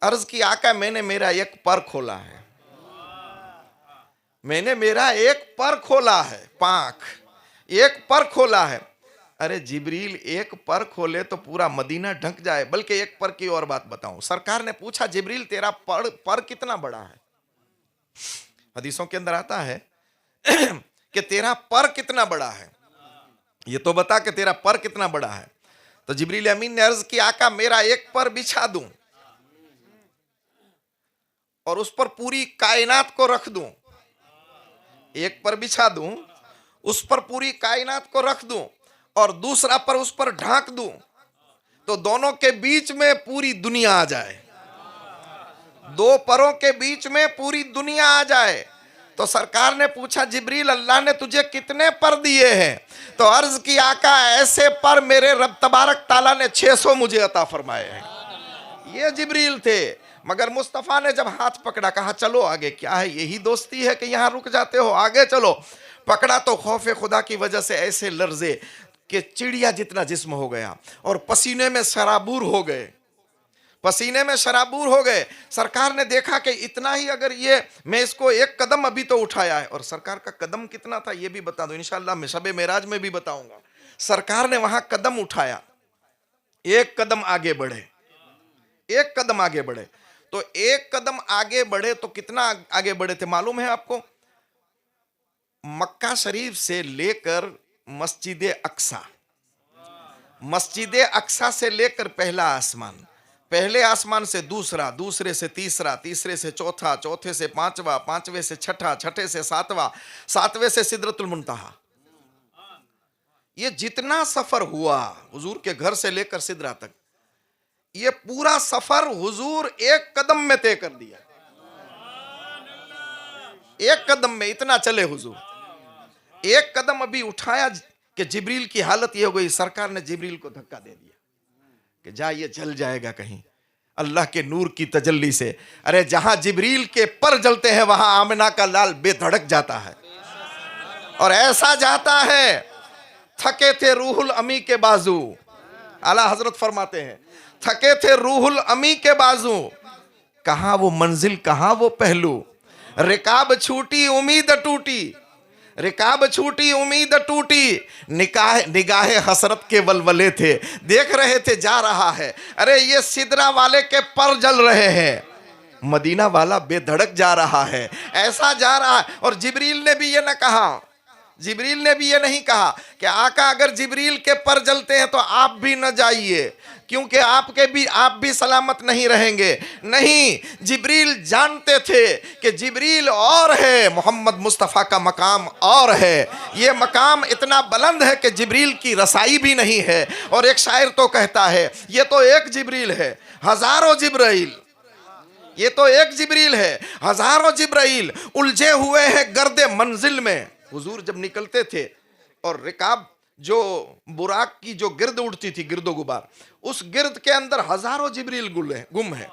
अर्ज की आका मैंने मेरा एक पर खोला है, मैंने मेरा एक पर खोला है, पांख एक पर खोला है। अरे जिब्रील एक पर खोले तो पूरा मदीना ढक जाए, बल्कि एक पर की और बात बताऊं। सरकार ने पूछा जिब्रील तेरा पर कितना बड़ा है? हदीसों के अंदर आता है कि तेरा पर कितना बड़ा है, ये तो बता कि तेरा पर कितना बड़ा है। तो जिब्रील अमीन ने अर्ज की आका मेरा एक पर बिछा दूं और उस पर पूरी कायनात को रख दूं, एक पर बिछा दूं उस पर पूरी कायनात को रख दूं और दूसरा पर उस पर ढांक दूं तो दोनों के बीच में पूरी दुनिया आ जाए, दो परों के बीच में पूरी दुनिया आ जाए। तो सरकार ने पूछा जिब्रील अल्लाह ने तुझे कितने पर दिए हैं? तो अर्ज की आका ऐसे पर मेरे रब तबारक ताला ने 600 मुझे अता फरमाए हैं। ये जिब्रील थे, मगर मुस्तफ़ा ने जब हाथ पकड़ा, कहा चलो आगे, क्या है यही दोस्ती है कि यहां रुक जाते हो, आगे चलो। पकड़ा तो खौफे खुदा की वजह से ऐसे लर्जे कि चिड़िया जितना जिस्म हो गया और पसीने में शराबूर हो गए, पसीने में शराबूर हो गए। सरकार ने देखा कि इतना ही अगर ये मैं इसको एक कदम अभी तो उठाया है, और सरकार का कदम कितना था ये भी बता दो इंशाअल्लाह, मैं शबे मेराज में भी बताऊंगा। सरकार ने वहां कदम उठाया, एक कदम आगे बढ़े, एक कदम आगे बढ़े। तो एक कदम आगे बढ़े तो कितना आगे बढ़े थे मालूम है आपको? मक्का शरीफ से लेकर मस्जिद अक्सा, मस्जिद अक्सा से लेकर पहला आसमान, पहले आसमान से दूसरा, दूसरे से तीसरा, तीसरे से चौथा, चौथे से पांचवा, पांचवे से छठा, छठे से सातवां, सातवें से सिदरतुल मुंतहा। ये जितना सफर हुआ हुजूर के घर से लेकर सिदरा तक, ये पूरा सफर हुजूर एक कदम में तय कर दिया। एक कदम में इतना चले हुजूर। एक कदम अभी उठाया कि जिब्रील की हालत ये हो गई, सरकार ने जिब्रील को धक्का दे दिया कि जा ये जल जाएगा कहीं अल्लाह के नूर की तजल्ली से। अरे जहां जिब्रील के पर जलते हैं वहां आमिना का लाल बेधड़क जाता है, और ऐसा जाता है थके थे रूहुल अमी के बाजू। आला हजरत फरमाते हैं थके थे रूहुल अमी के बाजू, कहां वो मंजिल कहां वो पहलू, रिकाब छूटी उम्मीद टूटी, रिकाब छूटी उम्मीद टूटी, निगाहे हसरत के वलवले थे, देख रहे थे जा रहा है। अरे ये सिदरा वाले के पर जल रहे हैं, मदीना वाला बेधड़क जा रहा है, ऐसा जा रहा है। और जिब्रील ने भी ये न कहा, जिब्रील ने भी ये नहीं कहा कि आका अगर जिब्रील के पर जलते हैं तो आप भी न जाइए, क्योंकि आप भी सलामत नहीं रहेंगे। नहीं, जिब्रील जानते थे कि जिब्रील और है, मोहम्मद मुस्तफ़ा का मकाम और है। ये मकाम इतना बुलंद है कि जिब्रील की रसाई भी नहीं है। और एक शायर तो कहता है ये तो एक जिब्रील है हजारों जिब्राइल, ये तो एक जिब्रील है हजारों जिब्राइल उलझे हुए हैं गर्दे मंजिल में। हुजूर जब निकलते थे और रिकाब जो बुराक की जो गिर्द उड़ती थी, गिर्दो गुबार, उस गिर्द के अंदर हजारों जिब्रील गुम है,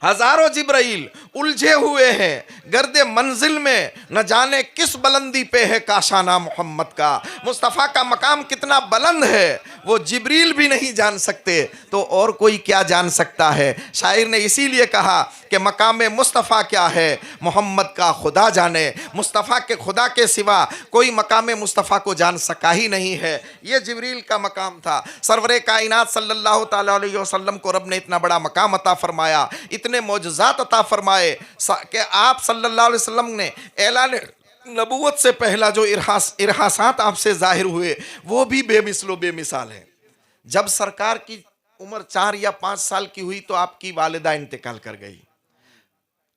हजारों जिब्राइल उलझे हुए हैं गर्दे मंजिल में। न जाने किस बुलंदी पे है काशाना मोहम्मद का, मुस्तफ़ा का मकाम कितना बुलंद है वो जिब्रील भी नहीं जान सकते, तो और कोई क्या जान सकता है। शायर ने इसीलिए कहा कि मकाम मुस्तफ़ा क्या है मोहम्मद का खुदा जाने, मुस्तफ़ा के खुदा के सिवा कोई मकाम मुस्तफ़ा को जान सका ही नहीं है। ये जिब्रील का मकाम था। सरवरे कायनात सल्लल्लाहु ताला अलैहि वसल्लम को रब ने इतना बड़ा मकाम अता फरमाया, इतने मौजज़ात अता फरमाए कि आप सल्लल्लाहु अलैहि वसल्लम ने ऐलान नबूवत से पहला जो इरहासात आपसे जाहिर हुए वो भी बेमिसलो बेमिसाल है। जब सरकार की उम्र 4 या 5 साल की हुई तो आपकी वालिदा इंतकाल कर गई।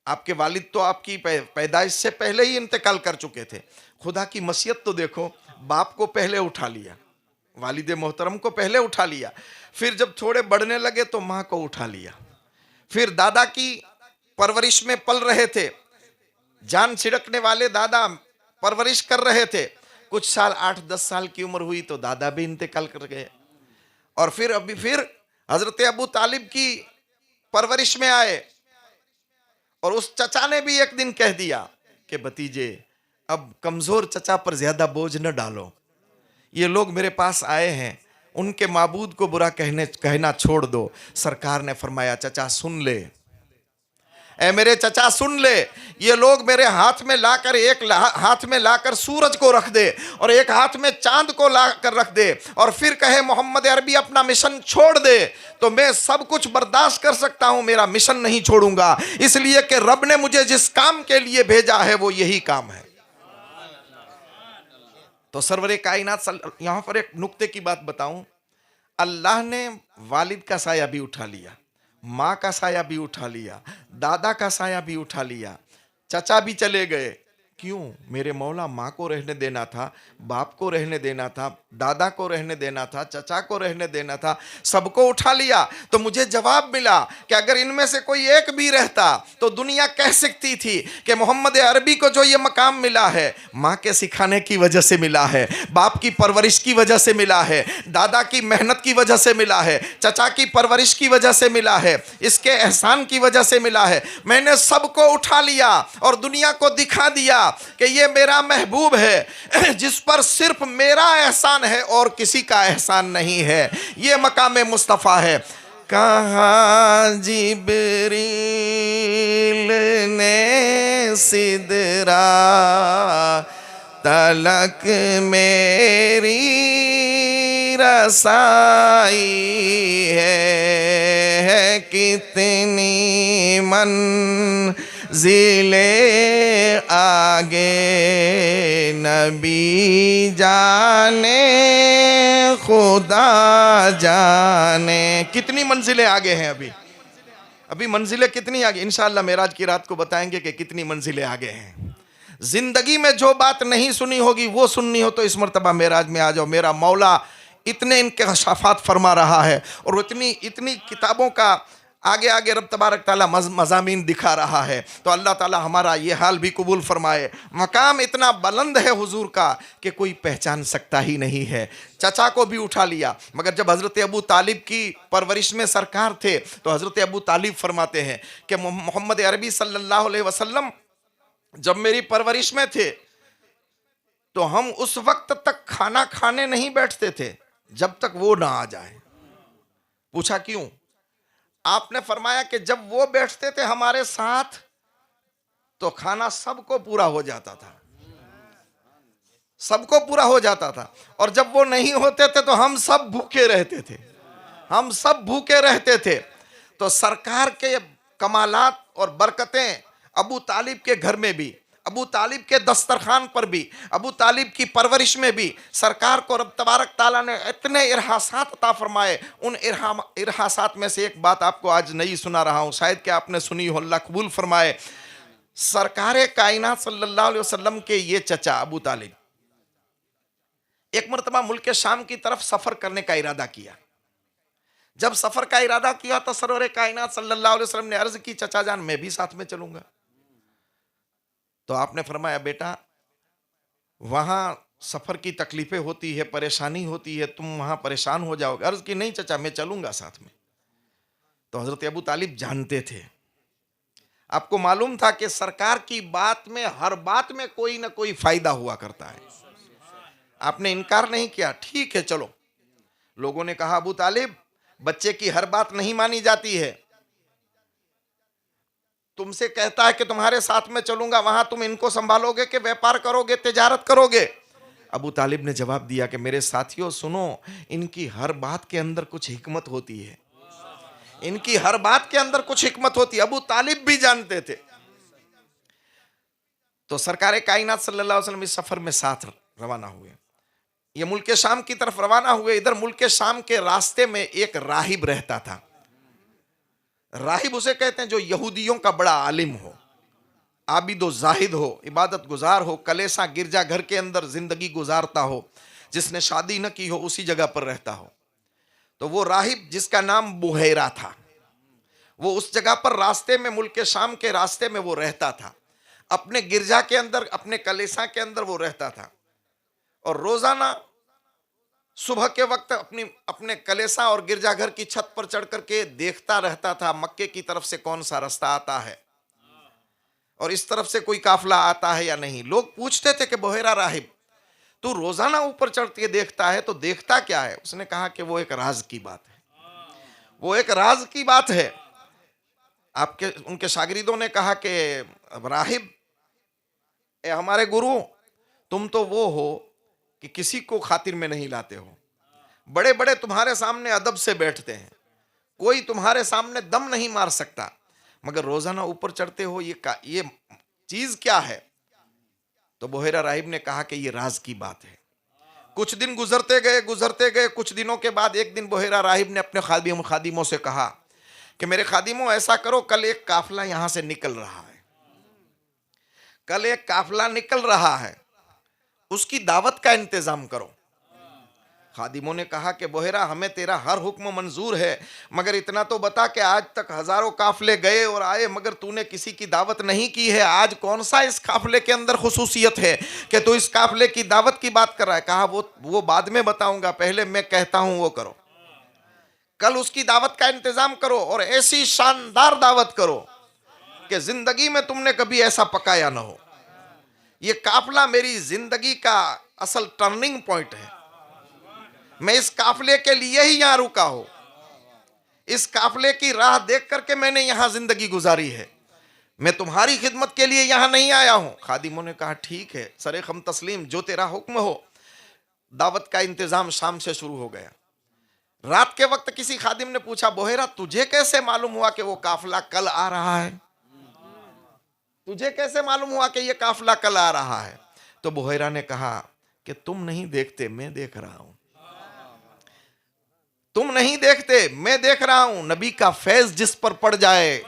आपके वालिद तो आपकी पैदाइश से पहले ही इंतकाल कर चुके थे। खुदा की मसीहत तो देखो, बाप को पहले उठा लिया, वालिद मोहतरम को पहले उठा लिया, फिर जब थोड़े बढ़ने लगे तो माँ को उठा लिया, फिर दादा की परवरिश में पल रहे थे, जान छिड़कने वाले दादा परवरिश कर रहे थे। कुछ साल 8-10 साल की उम्र हुई तो दादा भी इंतकाल कर गए, और फिर हजरत अबू तालिब की परवरिश में आए, और उस चचा ने भी एक दिन कह दिया कि भतीजे अब कमजोर चचा पर ज्यादा बोझ न डालो, ये लोग मेरे पास आए हैं, उनके माबूद को बुरा कहना छोड़ दो। सरकार ने फरमाया चचा सुन ले, ऐ मेरे चचा सुन ले, ये लोग मेरे हाथ में लाकर हाथ में लाकर सूरज को रख दे और एक हाथ में चांद को लाकर रख दे और फिर कहे मोहम्मद अरबी अपना मिशन छोड़ दे, तो मैं सब कुछ बर्दाश्त कर सकता हूं, मेरा मिशन नहीं छोड़ूंगा, इसलिए कि रब ने मुझे जिस काम के लिए भेजा है वो यही काम है। तो सरवरे कायनात यहां पर एक नुक्ते की बात बताऊं, अल्लाह ने वालिद का साया भी उठा लिया, माँ का साया भी उठा लिया, दादा का साया भी उठा लिया, चचा भी चले गए। क्यों? मेरे मौला माँ को रहने देना था, बाप को रहने देना था, दादा को रहने देना था, चचा को रहने देना था, सबको उठा लिया। तो मुझे जवाब मिला कि अगर इनमें से कोई एक भी रहता तो दुनिया कह सकती थी कि मोहम्मद अरबी को जो ये मकाम मिला है माँ के सिखाने की वजह से मिला है, बाप की परवरिश की वजह से मिला है, दादा की मेहनत की वजह से मिला है, चचा की परवरिश की वजह से मिला है, इसके एहसान की वजह से मिला है। मैंने सबको उठा लिया और दुनिया को दिखा दिया कि ये मेरा महबूब है जिस पर सिर्फ मेरा एहसान है और किसी का एहसान नहीं है। ये मकाम मुस्तफ़ा है। कहाँ जिब्रील ने सिदरा तलक मेरी रसाई है, कितनी मंजिले आगे नबी जाने खुदा जाने। कितनी मंजिलें आगे हैं, अभी मंजिलें कितनी आगे, इंशाअल्लाह मेराज की रात को बताएंगे कि कितनी मंजिलें आगे हैं। जिंदगी में जो बात नहीं सुनी होगी वो सुननी हो तो इस मर्तबा मेराज में आ जाओ। मेरा मौला इतने इनके शफात फरमा रहा है और इतनी किताबों का आगे आगे रब तबारक ताला मज़ामीन दिखा रहा है। तो अल्लाह ताला हमारा ये हाल भी कबूल फरमाए। मकाम इतना बुलंद है हुजूर का कि कोई पहचान सकता ही नहीं है। चचा को भी उठा लिया, मगर जब हज़रत अबू तालिब की परवरिश में सरकार थे तो हज़रत अबू तालिब फरमाते हैं कि मोहम्मद अरबी सल्लल्लाहु अलैहि वसल्लम जब मेरी परवरिश में थे तो हम उस वक्त तक खाना खाने नहीं बैठते थे जब तक वो ना आ जाए। पूछा क्यों? आपने फरमाया कि जब वो बैठते थे हमारे साथ तो खाना सबको पूरा हो जाता था, सबको पूरा हो जाता था, और जब वो नहीं होते थे तो हम सब भूखे रहते थे, हम सब भूखे रहते थे। तो सरकार के कमालात और बरकतें अबू तालिब के घर में भी, अबू तालिब के दस्तरखान पर भी, अबू तालिब की परवरिश में भी सरकार को रब तबारक ताला ने इतने इरहासात अता फरमाए। उन इरहासात में से एक बात आपको आज नई सुना रहा हूँ, शायद कि आपने सुनी हो, अल्लाह कबूल फरमाए। सरकार कायनात सल्लल्लाहु अलैहि वसल्लम के ये चचा अबू तालिब एक मरतबा मुल्क शाम की तरफ सफर करने का इरादा किया। जब सफर का इरादा किया तो सरवर कायनात सल्लल्लाहु अलैहि वसल्लम ने अर्ज की, चचा जान मैं भी साथ में चलूंगा। तो आपने फरमाया बेटा वहां सफर की तकलीफें होती है, परेशानी होती है, तुम वहां परेशान हो जाओगे। अर्ज की नहीं चचा मैं चलूंगा साथ में। तो हजरत अबू तालिब जानते थे, आपको मालूम था कि सरकार की बात में, हर बात में कोई ना कोई फायदा हुआ करता है। आपने इनकार नहीं किया, ठीक है चलो। लोगों ने कहा अबू तालिब बच्चे की हर बात नहीं मानी जाती है, तुमसे कहता है कि तुम्हारे साथ में चलूंगा, वहां तुम इनको संभालोगे कि व्यापार करोगे, तिजारत करोगे? अबू तालिब ने जवाब दिया कि मेरे साथियों सुनो, इनकी हर बात के अंदर कुछ हिकमत होती है, इनकी हर बात के अंदर कुछ हिकमत होती है। अबू तालिब भी जानते थे। तो सरकार कायनात सल्लल्लाहु अलैहि वसल्लम इस सफर में साथ रवाना हुए। ये मुल्क शाम की तरफ रवाना हुए। इधर मुल्क शाम के रास्ते में एक राहिब रहता था। राहिब उसे कहते हैं जो यहूदियों का बड़ा आलिम हो, आबिदो जाहिद हो, इबादत गुजार हो, कलेसा गिरजा घर के अंदर जिंदगी गुजारता हो, जिसने शादी न की हो उसी जगह पर रहता हो। तो वो राहिब जिसका नाम बुहैरा था, वो उस जगह पर रास्ते में, मुल्क शाम के रास्ते में वो रहता था। अपने गिरजा के अंदर, अपने कलेसा के अंदर वो रहता था और रोजाना सुबह के वक्त अपने कलेसा और गिरजाघर की छत पर चढ़ करके देखता रहता था मक्के की तरफ से कौन सा रास्ता आता है और इस तरफ से कोई काफिला आता है या नहीं। लोग पूछते थे कि बोहेरा राहिब, तू रोजाना ऊपर चढ़ के देखता है तो देखता क्या है? उसने कहा कि वो एक राज की बात है, वो एक राज की बात है। उनके शागिर्दों ने कहा कि राहिब, ए हमारे गुरु, तुम तो वो हो कि किसी को खातिर में नहीं लाते हो, बड़े बड़े तुम्हारे सामने अदब से बैठते हैं, कोई तुम्हारे सामने दम नहीं मार सकता, मगर रोजाना ऊपर चढ़ते हो, ये चीज क्या है? तो बोहेरा राहिब ने कहा कि ये राज की बात है। कुछ दिन गुजरते गए। कुछ दिनों के बाद एक दिन बोहेरा राहिब ने अपने खादिमों से कहा कि मेरे खादिमों, ऐसा करो, कल एक काफिला यहां से निकल रहा है, कल एक काफिला निकल रहा है, उसकी दावत का इंतजाम करो। खादिमों ने कहा कि बोहेरा, हमें तेरा हर हुक्म मंजूर है, मगर इतना तो बता कि आज तक हजारों काफिले गए और आए मगर तूने किसी की दावत नहीं की है। आज कौन सा इस काफिले के अंदर खुसूसियत है कि तू इस काफिले की दावत की बात कर रहा है? कहा वो बाद में बताऊंगा, पहले मैं कहता हूं वो करो। कल उसकी दावत का इंतजाम करो और ऐसी शानदार दावत करो कि जिंदगी में तुमने कभी ऐसा पकाया ना हो। ये काफिला मेरी जिंदगी का असल टर्निंग पॉइंट है। मैं इस काफिले के लिए ही यहां रुका हूं, इस काफिले की राह देख करके मैंने यहां जिंदगी गुजारी है, मैं तुम्हारी खिदमत के लिए यहां नहीं आया हूं। खादिमों ने कहा ठीक है सरे खम तस्लीम, जो तेरा हुक्म हो। दावत का इंतजाम शाम से शुरू हो गया। रात के वक्त किसी खादिम ने पूछा, बोहेरा, तुझे कैसे मालूम हुआ कि वो काफिला कल आ रहा है? तुझे कैसे मालूम हुआ कि ये काफिला कल आ रहा है? तो बोहेरा ने कहा कि तुम नहीं देखते, मैं देख रहा हूं। तुम नहीं देखते, मैं देख रहा हूं। नबी का फैज जिस पर पड़ जाए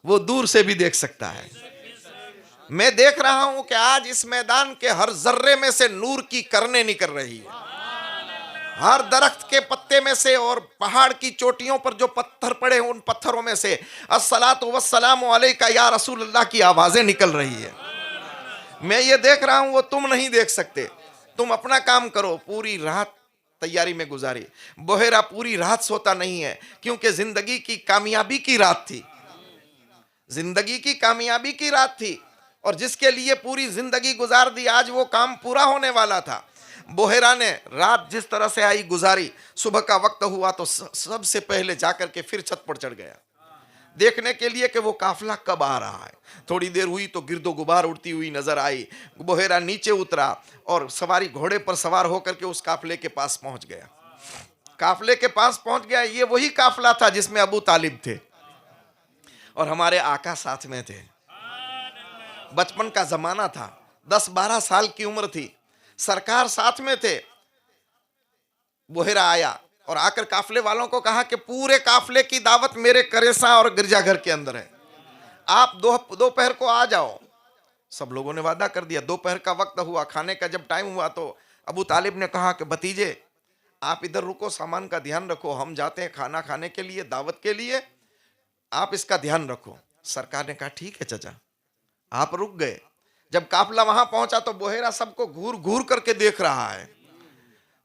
वो दूर से भी देख सकता है। मैं देख रहा हूं कि आज इस मैदान के हर जर्रे में से नूर की करने निकल रही है। हर दरख्त के पत्ते में से और पहाड़ की चोटियों पर जो पत्थर पड़े उन पत्थरों में से अस्सलातु वस्सलामु अलैका या रसूल अल्लाह की आवाजें निकल रही है। मैं ये देख रहा हूं, वो तुम नहीं देख सकते। तुम अपना काम करो। पूरी रात तैयारी में गुजारी। बोहेरा पूरी रात सोता नहीं है, क्योंकि जिंदगी की कामयाबी की रात थी, जिंदगी की कामयाबी की रात थी और जिसके लिए पूरी जिंदगी गुजार दी, आज वो काम पूरा होने वाला था। बोहेरा ने रात जिस तरह से आई गुजारी। सुबह का वक्त हुआ तो सबसे पहले जाकर के फिर छत पर चढ़ गया देखने के लिए कि वो काफिला कब आ रहा है। थोड़ी देर हुई तो गिरदो गुबार उड़ती हुई नजर आई। बोहेरा नीचे उतरा और सवारी घोड़े पर सवार होकर के उस काफिले के पास पहुंच गया। काफिले के पास पहुंच गया। ये वही काफिला था जिसमें अबू तालिब थे और हमारे आका साथ में थे। बचपन का जमाना था, 10-12 साल की उम्र थी, सरकार साथ में थे। बोहेरा आया और आकर काफिले वालों को कहा कि पूरे काफिले की दावत मेरे करेसा और गिरजाघर के अंदर है, आप दोपहर को आ जाओ। सब लोगों ने वादा कर दिया। दोपहर का वक्त हुआ, खाने का जब टाइम हुआ तो अबू तालिब ने कहा कि भतीजे आप इधर रुको, सामान का ध्यान रखो, हम जाते हैं खाना खाने के लिए, दावत के लिए, आप इसका ध्यान रखो। सरकार ने कहा ठीक है चाचा। आप रुक गए। जब काफिला वहां पहुंचा तो बोहेरा सबको घूर घूर करके देख रहा है।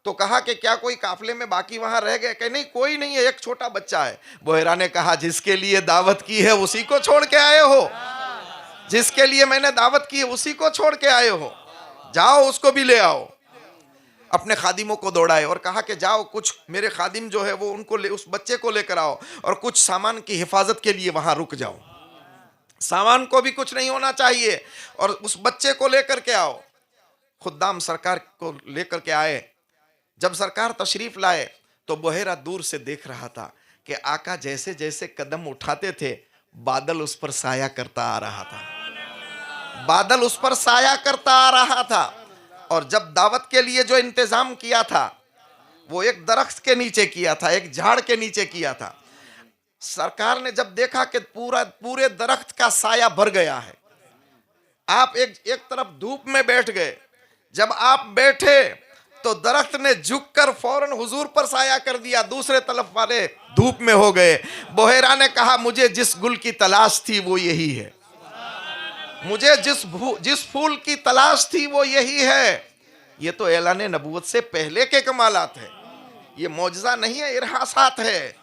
तो कहा कि क्या कोई काफिले में बाकी वहां रह गए? कि नहीं, कोई नहीं है, एक छोटा बच्चा है। बोहेरा ने कहा जिसके लिए दावत की है उसी को छोड़ के आए हो, जिसके लिए मैंने दावत की है उसी को छोड़ के आए हो, जाओ उसको भी ले आओ। अपने खादिमों को दौड़ाए और कहा कि जाओ, कुछ मेरे खादिम जो है वो उनको उस बच्चे को लेकर आओ और कुछ सामान की हिफाजत के लिए वहां रुक जाओ। सामान को भी कुछ नहीं होना चाहिए और उस बच्चे को लेकर के आओ। खुद्दाम सरकार को लेकर के आए। जब सरकार तशरीफ लाए तो बोहेरा दूर से देख रहा था कि आका जैसे जैसे कदम उठाते थे बादल उस पर साया करता आ रहा था, बादल उस पर साया करता आ रहा था। और जब दावत के लिए जो इंतजाम किया था वो एक दरख्त के नीचे किया था, एक झाड़ के नीचे किया था। सरकार ने जब देखा कि पूरे दरख्त का साया भर गया है, आप एक तरफ धूप में बैठ गए, जब आप बैठे तो दरख्त ने झुककर फौरन हुजूर पर साया कर दिया, दूसरे तरफ वाले धूप में हो गए। बोहेरा ने कहा मुझे जिस गुल की तलाश थी वो यही है, मुझे जिस फूल की तलाश थी वो यही है। ये तो ऐलान नबूवत से पहले के कमालात है, ये मौजज़ा नहीं है, इरहासात है।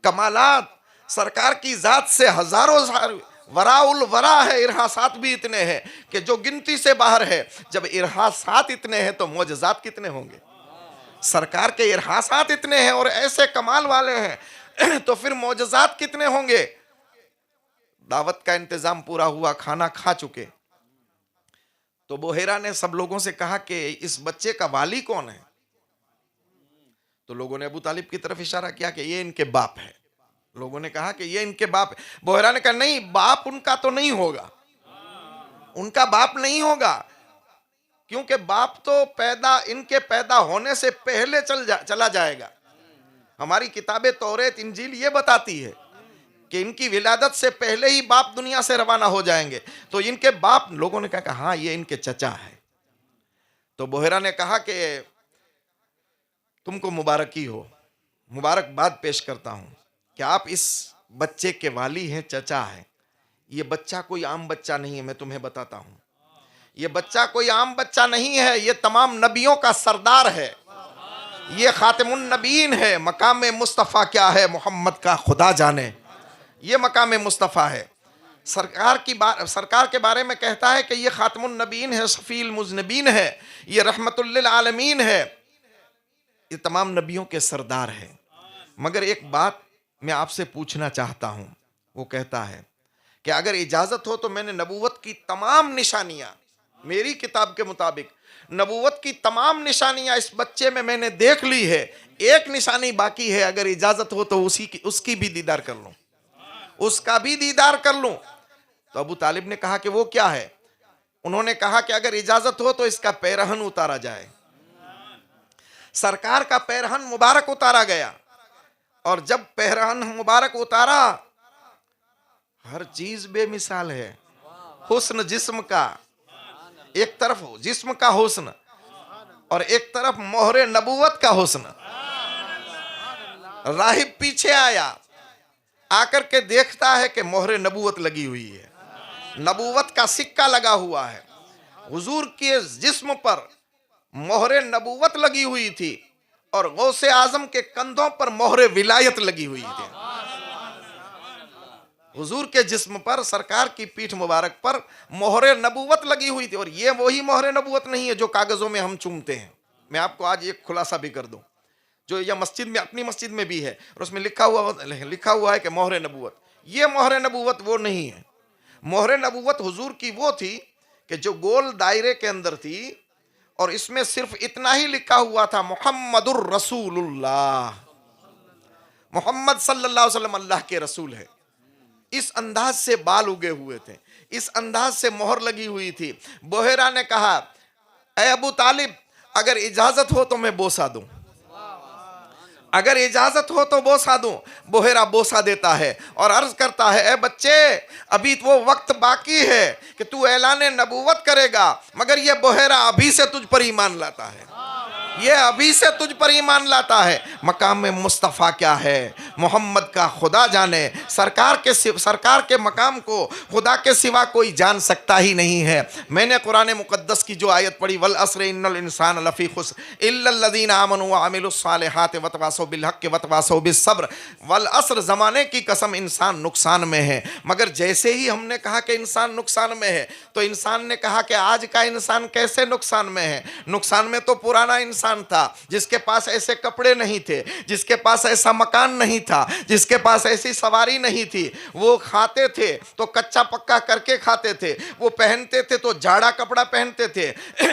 कमालात सरकार की जात से हजारों वराउल वरा है, इरहासात भी इतने हैं कि जो गिनती से बाहर है। जब इरहासात इतने हैं तो मौजज़ात कितने होंगे। सरकार के इरहासात इतने हैं और ऐसे कमाल वाले हैं तो फिर मौजज़ात कितने होंगे। दावत का इंतजाम पूरा हुआ, खाना खा चुके, तो बोहेरा ने सब लोगों से कहा कि इस बच्चे का वाली कौन है। तो लोगों ने अबू तालिब की तरफ इशारा किया कि ये इनके बाप है। लोगों ने कहा कि ये इनके बाप है। बोहेरा ने कहा नहीं, बाप उनका तो नहीं होगा, उनका बाप नहीं होगा, क्योंकि बाप तो इनके पैदा होने से पहले चला जाएगा। हमारी किताबें तौरेत इंजील ये बताती है कि इनकी विलादत से पहले ही बाप दुनिया से रवाना हो जाएंगे, तो इनके बाप। लोगों ने कहा हाँ ये इनके चचा है। तो बोहेरा ने कहा कि तुमको मुबारकी हो, मुबारकबाद पेश करता हूं कि आप इस बच्चे के वाली हैं, चचा हैं। ये बच्चा कोई आम बच्चा नहीं है, मैं तुम्हें बताता हूं, ये बच्चा कोई आम बच्चा नहीं है, ये तमाम नबियों का सरदार है, ये खातिमुन नबीन है। मकाम मुस्तफ़ा क्या है मोहम्मद का खुदा जाने, ये मकाम मुस्तफ़ा है। सरकार के बारे में कहता है कि ये खातिमुन नबीन है, शफील मुज़नबीन है, ये रहमतुल लिल आलमीन है, ये तमाम नबियों के सरदार हैं। मगर एक बात मैं आपसे पूछना चाहता हूं। वो कहता है कि अगर इजाजत हो तो मैंने नबूवत की तमाम निशानियां, मेरी किताब के मुताबिक नबूवत की तमाम निशानियां इस बच्चे में मैंने देख ली है, एक निशानी बाकी है, अगर इजाजत हो तो उसकी भी दीदार कर लूं, उसका भी दीदार कर लूं। तो अबू तालिब ने कहा कि वो क्या है। उन्होंने कहा कि अगर इजाजत हो तो इसका पैरहन उतारा जाए। सरकार का पैरहन मुबारक उतारा गया, और जब पैरहन मुबारक उतारा, हर चीज बेमिसाल है। हुस्न जिस्म का, एक तरफ जिस्म का हुस्न और एक तरफ मोहरे नबूवत का हुस्न। राहिब पीछे आया, आकर के देखता है कि मोहरे नबूवत लगी हुई है, नबूवत का सिक्का लगा हुआ है। हुजूर के जिस्म पर मोहरे नबूवत लगी हुई थी और गौसे आजम के कंधों पर मोहरे विलायत लगी हुई थी। हुजूर के जिस्म पर, सरकार की पीठ मुबारक पर मोहरे नबूवत लगी हुई थी। और ये वही मोहरे नबूवत नहीं है जो कागजों में हम चूमते हैं। मैं आपको आज एक खुलासा भी कर दूं, जो यह मस्जिद में, अपनी मस्जिद में भी है, और उसमें लिखा हुआ है कि मोहरे नबूवत। ये मोहरे नबूवत वो नहीं है। मोहरे नबूवत हुजूर की वो थी कि जो गोल दायरे के अंदर थी, और इसमें सिर्फ इतना ही लिखा हुआ था, मुहम्मदुर रसूलुल्लाह, मोहम्मद सल्लल्लाहु अलैहि वसल्लम अल्लाह के रसूल है। इस अंदाज से बाल उगे हुए थे, इस अंदाज से मोहर लगी हुई थी। बोहेरा ने कहा, ऐ अबू तालिब, अगर इजाजत हो तो मैं बोसा दूं, अगर इजाजत हो तो बोसा दूं। बोहेरा बोसा देता है और अर्ज करता है, ए बच्चे, अभी वो वक्त बाकी है कि तू ऐलान नबूवत करेगा, मगर ये बोहेरा अभी से तुझ पर ईमान लाता है, ये अभी से तुझ पर ईमान लाता है। मकाम में मुस्तफ़ा क्या है मोहम्मद का खुदा जाने। सरकार के मकाम को खुदा के सिवा कोई जान सकता ही नहीं है। मैंने कुरान मुक़द्दस की जो आयत पढ़ी, वल अस्र इन्नल इंसान लफ़ी खुस्र इल्लल्लज़ीना आमनू व अमिलुस्सालिहात वतवासौ बिल हक़्क़ि वतवासौ बिस सब्र। वल अस्र, ज़माने की कसम, इंसान नुकसान में है। मगर जैसे ही हमने कहा कि इंसान नुकसान में है, तो इंसान ने कहा कि आज का इंसान कैसे नुकसान में है। नुकसान में तो पुराना इंसान इंसान था जिसके पास ऐसे कपड़े नहीं थे, जिसके पास ऐसा मकान नहीं था, जिसके पास ऐसी सवारी नहीं थी। वो खाते थे तो कच्चा पक्का करके खाते थे, वो पहनते थे तो जाड़ा कपड़ा पहनते थे,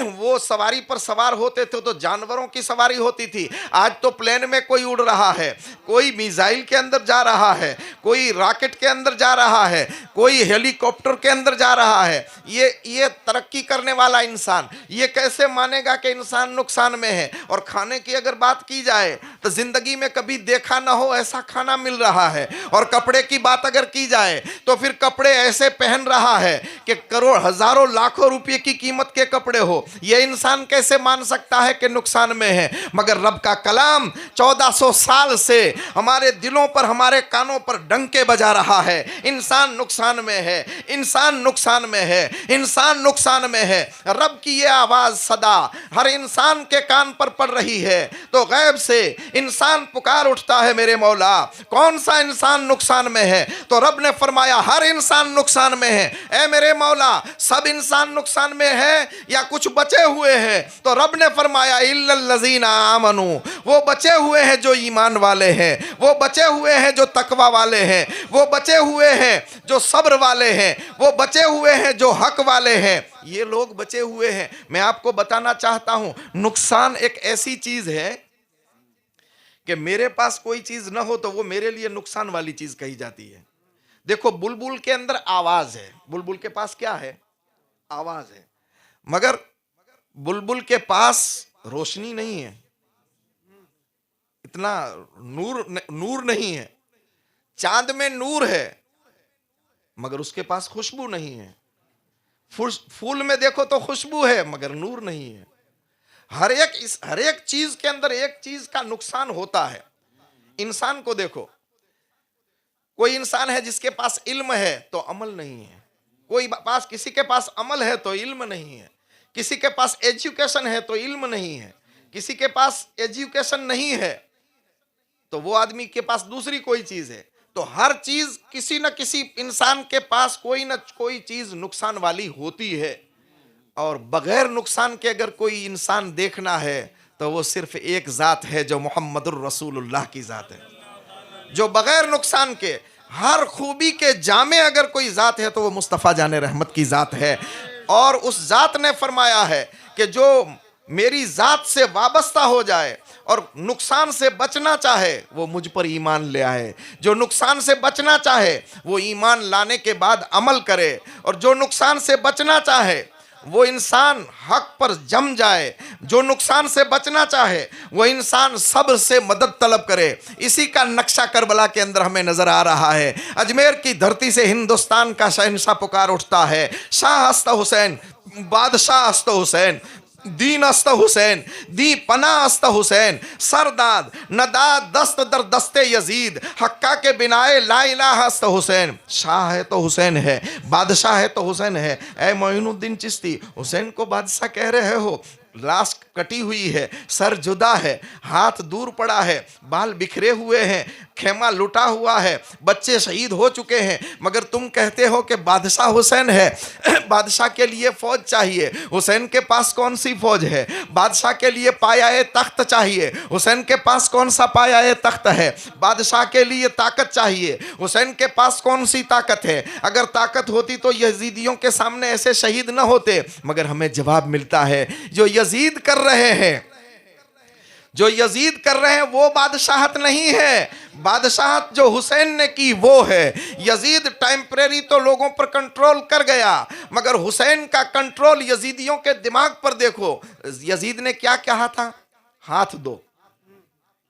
वो सवारी पर सवार होते थे तो जानवरों की सवारी होती थी। आज तो प्लेन में कोई उड़ रहा है, कोई मिसाइल के अंदर जा रहा है, कोई रॉकेट के अंदर जा रहा है, कोई हेलीकॉप्टर के अंदर जा रहा है। ये तरक्की करने वाला इंसान ये कैसे मानेगा कि इंसान नुकसान में है? और खाने की अगर बात की जाए तो जिंदगी में कभी देखा ना हो ऐसा खाना मिल रहा है। और कपड़े की बात अगर की जाए तो फिर कपड़े ऐसे पहन रहा है कि करोड़ हजारों लाखों रुपए की कीमत के कपड़े हो। यह इंसान कैसे मान सकता है कि नुकसान में है? मगर रब का कलाम 1400 साल से हमारे दिलों पर, हमारे कानों पर डंके बजा रहा है। इंसान नुकसान में है, इंसान नुकसान में है, इंसान नुकसान में है। रब की यह आवाज सदा हर इंसान के कान पर पड़ रही है तो गैब से इंसान पुकार उठता है, मेरे मौला कौन सा इंसान नुकसान में है? तो रब ने फरमाया हर इंसान नुकसान में है। ए मेरे मौला, सब इंसान नुकसान में है या कुछ बचे हुए हैं? तो रब ने फरमाया इल्लल लज़ीना आमनू, वो बचे हुए हैं जो ईमान वाले हैं, वो बचे हुए हैं जो तकवा वाले हैं, वो बचे हुए हैं जो सब्र वाले हैं, वो बचे हुए हैं जो हक वाले हैं। ये लोग बचे हुए हैं। मैं आपको बताना चाहता हूं, नुकसान एक ऐसी चीज है कि मेरे पास कोई चीज ना हो तो वो मेरे लिए नुकसान वाली चीज कही जाती है। देखो, बुलबुल के अंदर आवाज है, बुलबुल के पास क्या है? आवाज है। मगर बुलबुल के पास रोशनी नहीं है, इतना नूर नहीं है। चांद में नूर है मगर उसके पास खुशबू नहीं है। फूल में देखो तो खुशबू है मगर नूर नहीं है। हर एक चीज के अंदर एक चीज का नुकसान होता है। इंसान को देखो, कोई इंसान है जिसके पास इल्म है तो अमल नहीं है, किसी के पास अमल है तो इल्म नहीं है, किसी के पास एजुकेशन है तो इल्म नहीं है, किसी के पास एजुकेशन नहीं है तो वो आदमी के पास दूसरी कोई चीज है। तो हर चीज किसी न किसी इंसान के पास कोई न कोई चीज नुकसान वाली होती है। और बगैर नुकसान के अगर कोई इंसान देखना है तो वो सिर्फ एक जात है जो मोहम्मदुर रसूलुल्लाह की जात है, जो बगैर नुकसान के हर खूबी के जामे अगर कोई जात है तो वो मुस्तफ़ा जाने रहमत की जात है। और उस जात ने फरमाया है कि जो मेरी जात से वाबस्ता हो जाए और नुकसान से बचना चाहे वो मुझ पर ईमान ले आए। जो नुकसान से बचना चाहे वो ईमान लाने के बाद अमल करे, और जो नुकसान से बचना चाहे वो इंसान हक पर जम जाए। जो नुकसान से बचना चाहे वो इंसान सब्र से मदद तलब करे। इसी का नक्शा करबला के अंदर हमें नजर आ रहा है। अजमेर की धरती से हिंदुस्तान का शहंशाह पुकार उठता है, शाह हस्त हुसैन, बादशाह हस्त हुसैन, दीन अस्त हुसैन, दी पना अस्त हुसैन, सरदाद नदाद दस्त दर दस्ते यजीद, हक्का के बिनाए ला इलाहा अस्त हुसैन। शाह है तो हुसैन है, बादशाह है तो हुसैन है। ऐ मोइनुद्दीन चिश्ती, हुसैन को बादशाह कह रहे हो? लाश कटी हुई है, सर जुदा है, हाथ दूर पड़ा है, बाल बिखरे हुए हैं, खेमा लुटा हुआ है, बच्चे शहीद हो चुके हैं, मगर तुम कहते हो कि बादशाह हुसैन है। बादशाह के लिए फौज चाहिए, हुसैन के पास कौन सी फौज है? बादशाह के लिए पाया तख्त चाहिए, हुसैन के पास कौन सा पाया तख्त है? बादशाह के लिए ताकत चाहिए, हुसैन के पास कौन सी ताकत है? अगर ताकत होती तो यजीदियों के सामने ऐसे शहीद न होते। मगर हमें जवाब मिलता है जो यजीद कर रहे हैं, जो यजीद कर रहे हैं वो बादशाहत नहीं है। बादशाहत जो हुसैन ने की वो है। यजीद टेम्परेरी तो लोगों पर कंट्रोल कर गया, मगर हुसैन का कंट्रोल यजीदियों के दिमाग पर देखो। यजीद ने क्या कहा था? हाथ दो।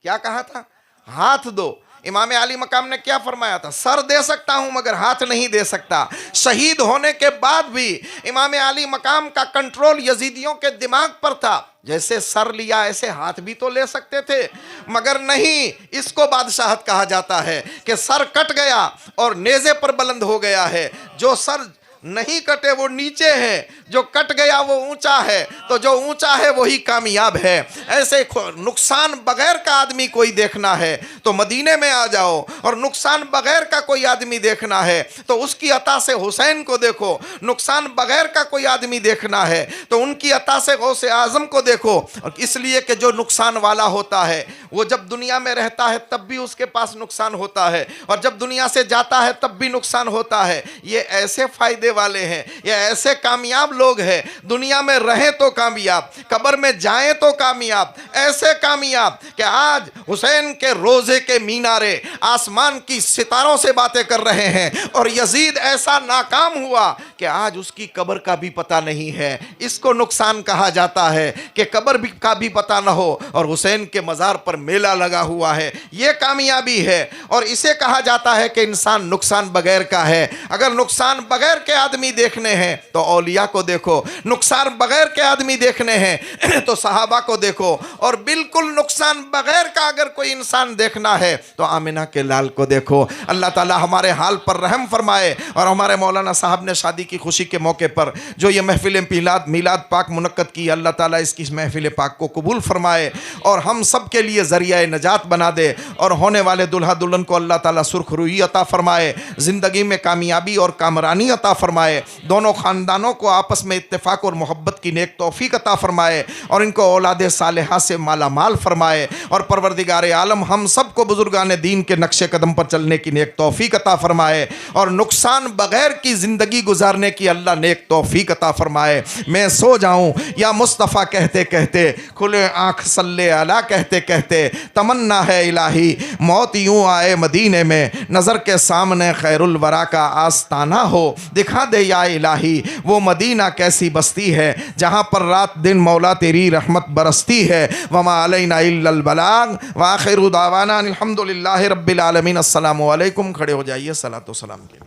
क्या कहा था? हाथ दो। इमाम अली मकाम ने क्या फरमाया था? सर दे सकता हूं मगर हाथ नहीं दे सकता। शहीद होने के बाद भी इमाम अली मकाम का कंट्रोल यजीदियों के दिमाग पर था। जैसे सर लिया ऐसे हाथ भी तो ले सकते थे, मगर नहीं। इसको बादशाहत कहा जाता है कि सर कट गया और नेज़े पर बुलंद हो गया है। जो सर नहीं कटे वो नीचे है, जो कट गया वो ऊंचा है, तो जो ऊंचा है वही कामयाब है। ऐसे नुकसान बगैर का आदमी कोई देखना है तो मदीने में आ जाओ, और नुकसान बगैर का कोई आदमी देखना है तो उसकी अता से हुसैन को देखो। नुकसान बगैर का कोई आदमी देखना है तो उनकी अता से गौसे आजम को देखो। और इसलिए कि जो नुकसान वाला होता है वो जब दुनिया में रहता है तब भी उसके पास नुकसान होता है, और जब दुनिया से जाता है तब भी नुकसान होता है। ये ऐसे फायदे वाले हैं, ये ऐसे कामयाब लोग हैं, दुनिया में रहें तो कामयाब, कब्र में जाएं तो कामयाब, ऐसे कामयाब कि आज हुसैन के रोजे के मीनारे आसमान की सितारों से बातें कर रहे हैं, और यजीद ऐसा नाकाम हुआ कि आज उसकी कब्र का भी पता नहीं है। इसको नुकसान कहा जाता है कि कब्र भी का भी पता ना हो और हुसैन के मज़ार पर मेला लगा हुआ है, ये कामयाबी है। और इसे कहा जाता है कि इंसान नुकसान बगैर का है। अगर नुकसान बगैर के आदमी देखने हैं तो औलिया को देखो, नुकसान बगैर के आदमी देखने हैं तो सहाबा को देखो, और बिल्कुल नुकसान बगैर का अगर कोई इंसान देखना है तो आमिना के लाल को देखो। अल्लाह ताला हमारे हाल पर रहम फरमाए, और हमारे मौलाना साहब ने शादी की खुशी के मौके पर जो ये महफिल मीलाद पाक मुनक्कद की, अल्लाह ताला इसकी महफिल पाक को कबूल फरमाए और हम सब के लिए ज़रिया नजात बना दे, और होने वाले दुल्हा दुल्हन को अल्लाह ताला सुर्ख रूही अता फरमाए, ज़िंदगी में कामयाबी और कामरानी अता फरमाए, दोनों ख़ानदानों को आपस में इत्तेफाक और मोहब्बत की नेक तौफीक अता फरमाए, और इनको औलाद सालेहा से माला माल फरमाए, और परवरदिगार आलम हम सब को बुजुर्गान दीन के नक्शे कदम पर चलने की नेक तौफीक अता फरमाए, और नुकसान बगैर की ज़िंदगी गुजारने की अल्लाह नेक तौफीक अता फरमाए। मैं सो जाऊँ या मुस्तफ़ा कहते कहते, खुले आँख सल्ले अला कहते कहते, तमन्ना है इलाही मौत यूं आए मदीने में, नज़र के सामने खैरुल वरा का आस्ताना हो, दिखा दे या इलाही वो मदीना कैसी बस्ती है जहाँ पर रात दिन मौला तेरी रहमत बरसती है। वमा अलैना इल्लल बलाग व आखिरु दावाना अल्हम्दुलिल्लाहि रब्बिल आलमीन। अस्सलामु अलैकुम। खड़े हो जाइए सलातो सलाम के लिए।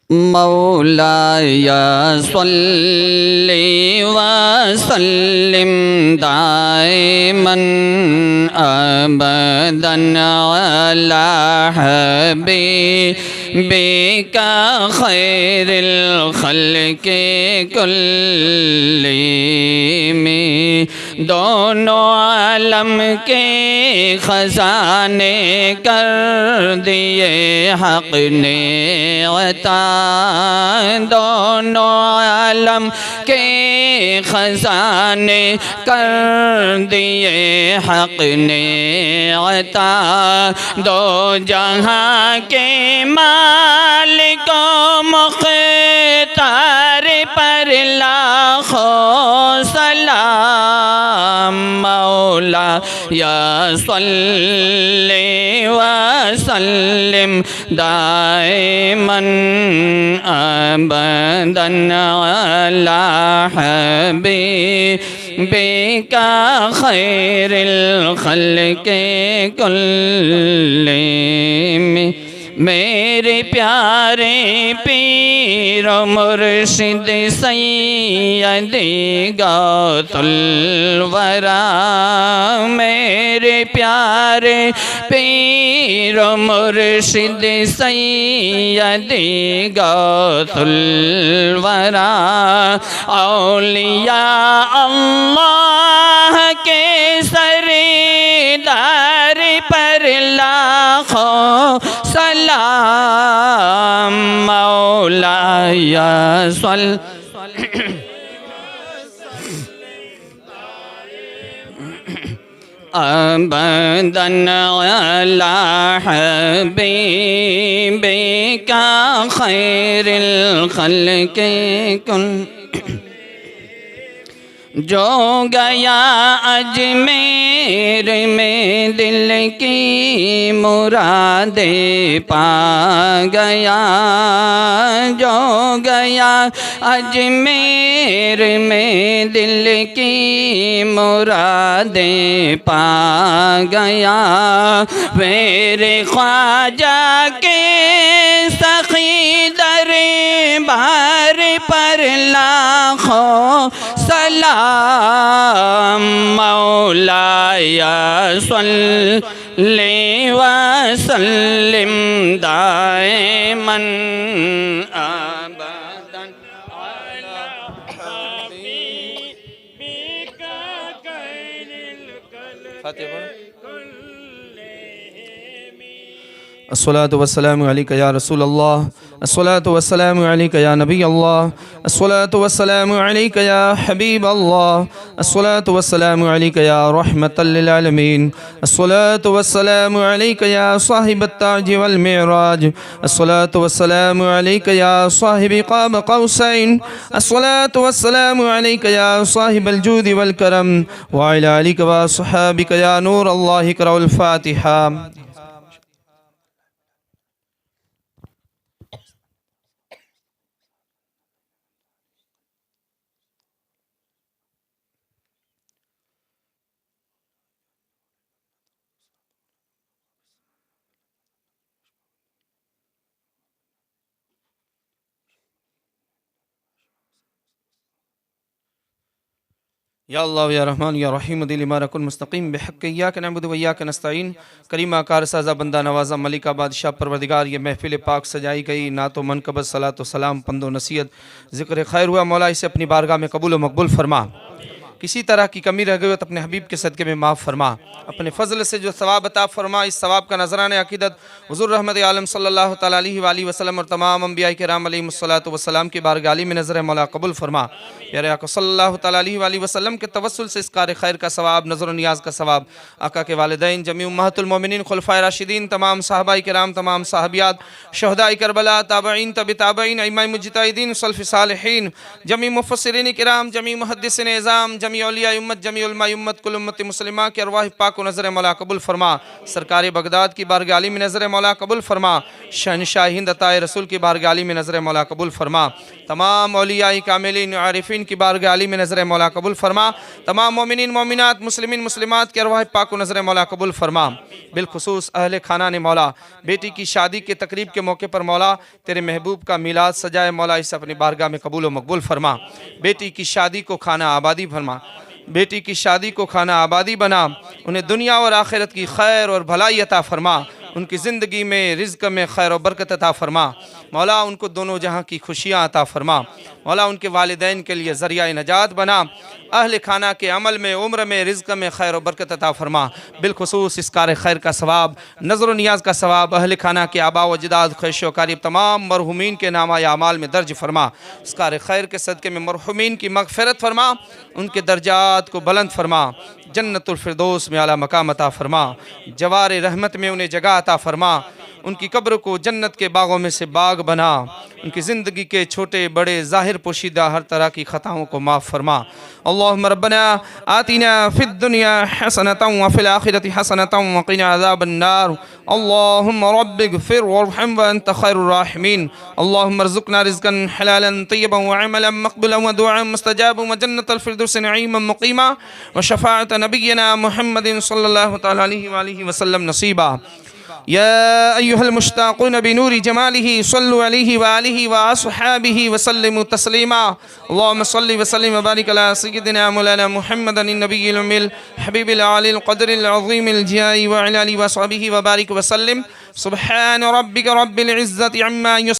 मौलाया सल्ली व सल्लिम दाइमन अबदन अला हबीबिका खैरिल खल्क़ि कुल्लिहिम। दोनों आलम के खजाने कर दिए हक़ ने अता, दोनों आलम के खजाने कर दिए हक़ ने अता। दो जहाँ के मालिकों मुख्तार पर लाखों सलाम। मौला या सल्ली व सल्लिम दाइमन अबदन अला हबीबिका खैरिल खल्क़ि कुल्लिहिम। मेरे प्यारे पीर मुर्शिद सैयदी गौतुल वरा, मेरे प्यारे पीर मुर्शिद सैयदी गौतुल वरा। औलिया अल्लाह के सरदार पर लाखों सलाम। मौला या अबदन अला हबीबिका खैरिल खल्क़ि कुल्लिहिम। जो गया अजमेर में दिल की मुरादें पा गया, जो गया अजमेर में दिल की मुरादें पा गया। मेरे ख्वाजा के सखी दरबार पर लाखों सलाम मौलाया सल्ली व सल्लिम दाइमन अबदन अला हबीबिका खैरिल फतेह अस्सलातु वस्सलामु अलैका या रसूल अल्लाह, अस्सलातु वस्सलामु अलैका या नबी अल्लाह, अस्सलातु वस्सलामु अलैका या हबीब अल्लाह, अस्सलातु वस्सलामु अलैका या रहमतल लिल आलमीन, अस्सलातु वस्सलामु अलैका या साहिबत ताज वल मिराज, अस्सलातु वस्सलामु अलैका या साहिब क़ाब क़ौसैन, अस्सलातु वस्सलामु अलैका या साहिबल जूद वल करम व अला आलिका व अस्हाबिका या नूर अल्लाह इक़राउल फातिहा। या अल्लाह या रहमान या रहीम दिल इमारकुल मुस्तकीम बिहक़्क़ि इय्याक नअबुदु व इय्याक नस्तईन। करीमा कार साज़ा बंदा नवाज़ा मलिका बादशाह परवरदिगार, ये महफ़िल पाक सजाई गई, नातो मनकबत सलातो सलाम पंदो नसीहत ज़िक्र खैर हुआ। मौला इसे अपनी बारगाह में कबूल व मकबूल फरमा। किसी तरह की कमी रह गई हो तो अपने हबीब के सदक़े में माफ़ फरमा। अपने फ़ज़ल से जो सवाब अता फरमा, इस सवाब का नजराने अक़ीदत हुज़ूर रहमत आलम सल्लल्लाहु तआला अलैहि वसल्लम और तमाम अंबिया किराम अलैहिमुस्सलातु वस्सलाम की बारगाह में नज़र मौला कबूल फरमा। प्यारे आका सल्लल्लाहु तआला अलैहि वसल्लम के तवस्सुल से इस कार खैर का सवाब, नज़र नियाज़ का सवाब, आका के वालिदैन, जमी उम्महातुल मोमिनीन, खुलफ़ाए राशिदीन, तमाम सहाबाए किराम, तमाम सहाबियात, शहदाए करबला, ताबईन, तबी ताबईन, इमाम मुज्तहिदीन, सल्फ़ सालिहीन, जमी मुफ़स्सिरीन किराम, जमी मुहद्दिसीन इज़ाम, जमी औलिया उम्मत, जमी उलमा उम्मत, कुल उम्मत मुस्लिमा के अरवाह पाक को नज़र मौला कबूल फरमा। सरकार बगदाद की बारगाह में नज़र मौला कबूल फरमा। शहनशाह हिंद अताए रसूल की बारगाह में नज़र मौला कबूल फरमा। तमाम औलिया कामिलीन आरिफीन की बारगाह में नज़र मौला कबूल फरमा। तमाम मोमिनीन मोमिनात मुस्लिमीन मुस्लिमात के अरवाह पाक को नज़र मौला कबूल फरमा। बिलखुसूस अहले खाना ने मौला बेटी की शादी के तकरीब के मौके पर मौला तेरे महबूब का मीलाद सजाए, मौला इसे अपनी बारगाह में कबूल व मकबूल फरमा। बेटी की शादी को खाना आबादी फरमा, बेटी की शादी को खाना आबादी बना, उन्हें दुनिया और आखिरत की खैर और भलाई अता फरमा। उनकी ज़िंदगी में रिज़्क़ में खैर और बरकत अता फरमा। मौला उनको दोनों जहाँ की खुशियाँ अता फरमा। मौला उनके वालिदैन के लिए ज़रिया नजात बना। अहल खाना के अमल में, उम्र में, रिज़्क़ में खैर और बरकत अता फरमा। बिलखुसूस इस कार खैर का सवाब, नज़र नियाज़ का सवाब, अहल खाना के आबा व अजदाद ख़ुश व क़रीब तमाम मरहुमीन के नामा या अमाल में दर्ज फरमा। इस कार खैर के सदक़े में मरहुमीन की मग़फ़िरत फरमा, उनके दर्जात को बुलंद फरमा। जन्नतुल फ़िरदौस में आला मकाम अता फरमा। जवार रहमत में उन्हें जगह अता फरमा। उनकी कब्र को जन्नत के बागों में से बाग बना। उनकी ज़िंदगी के छोटे बड़े ज़ाहिर पोशीदा हर तरह की ख़ताओं को माफ़ फरमा। अल्लाहुम्मा रब्बना आतिना फ़िद दुनिया हसनतन व फ़िल आखिरति हसनतन व क़िना अज़ाबन नार। अल्लाहुम्मा रब्बिग़फ़िर वरहम व अंत खैरुर राहिमीन। अल्लाहुम्मा अर्ज़ुक़ना रिज़्क़न हलालन तय्यबन व अमलन मक़बूलन व दुआअन मुस्तजाबन व जन्नतल फ़िरदौस नईमन मुक़ीमा व शफ़ाअत नबिय्यिना मुहम्मदिन सल्लल्लाहु तआला अलैहि वसल्लम नसीबा। या अय्युहल मुश्ताक़ून बिनूरि जमालिही सल्लु अलैहि व आलिहि व अस्हाबिहि व सल्लिमु तस्लीमा। अल्लाहुम्मा सल्लि व सल्लिम व बारिक अला सय्यिदिना मौलाना मुहम्मदिन नबिय्यिल उम्मिल हबीबिल आलिल क़द्रिल अज़ीमिल जाहि व अला आलिहि व अस्हाबिहि व बारिक व सल्लिम। सुब्हान रब्बिका रब्बिल इज़्ज़ति अम्मा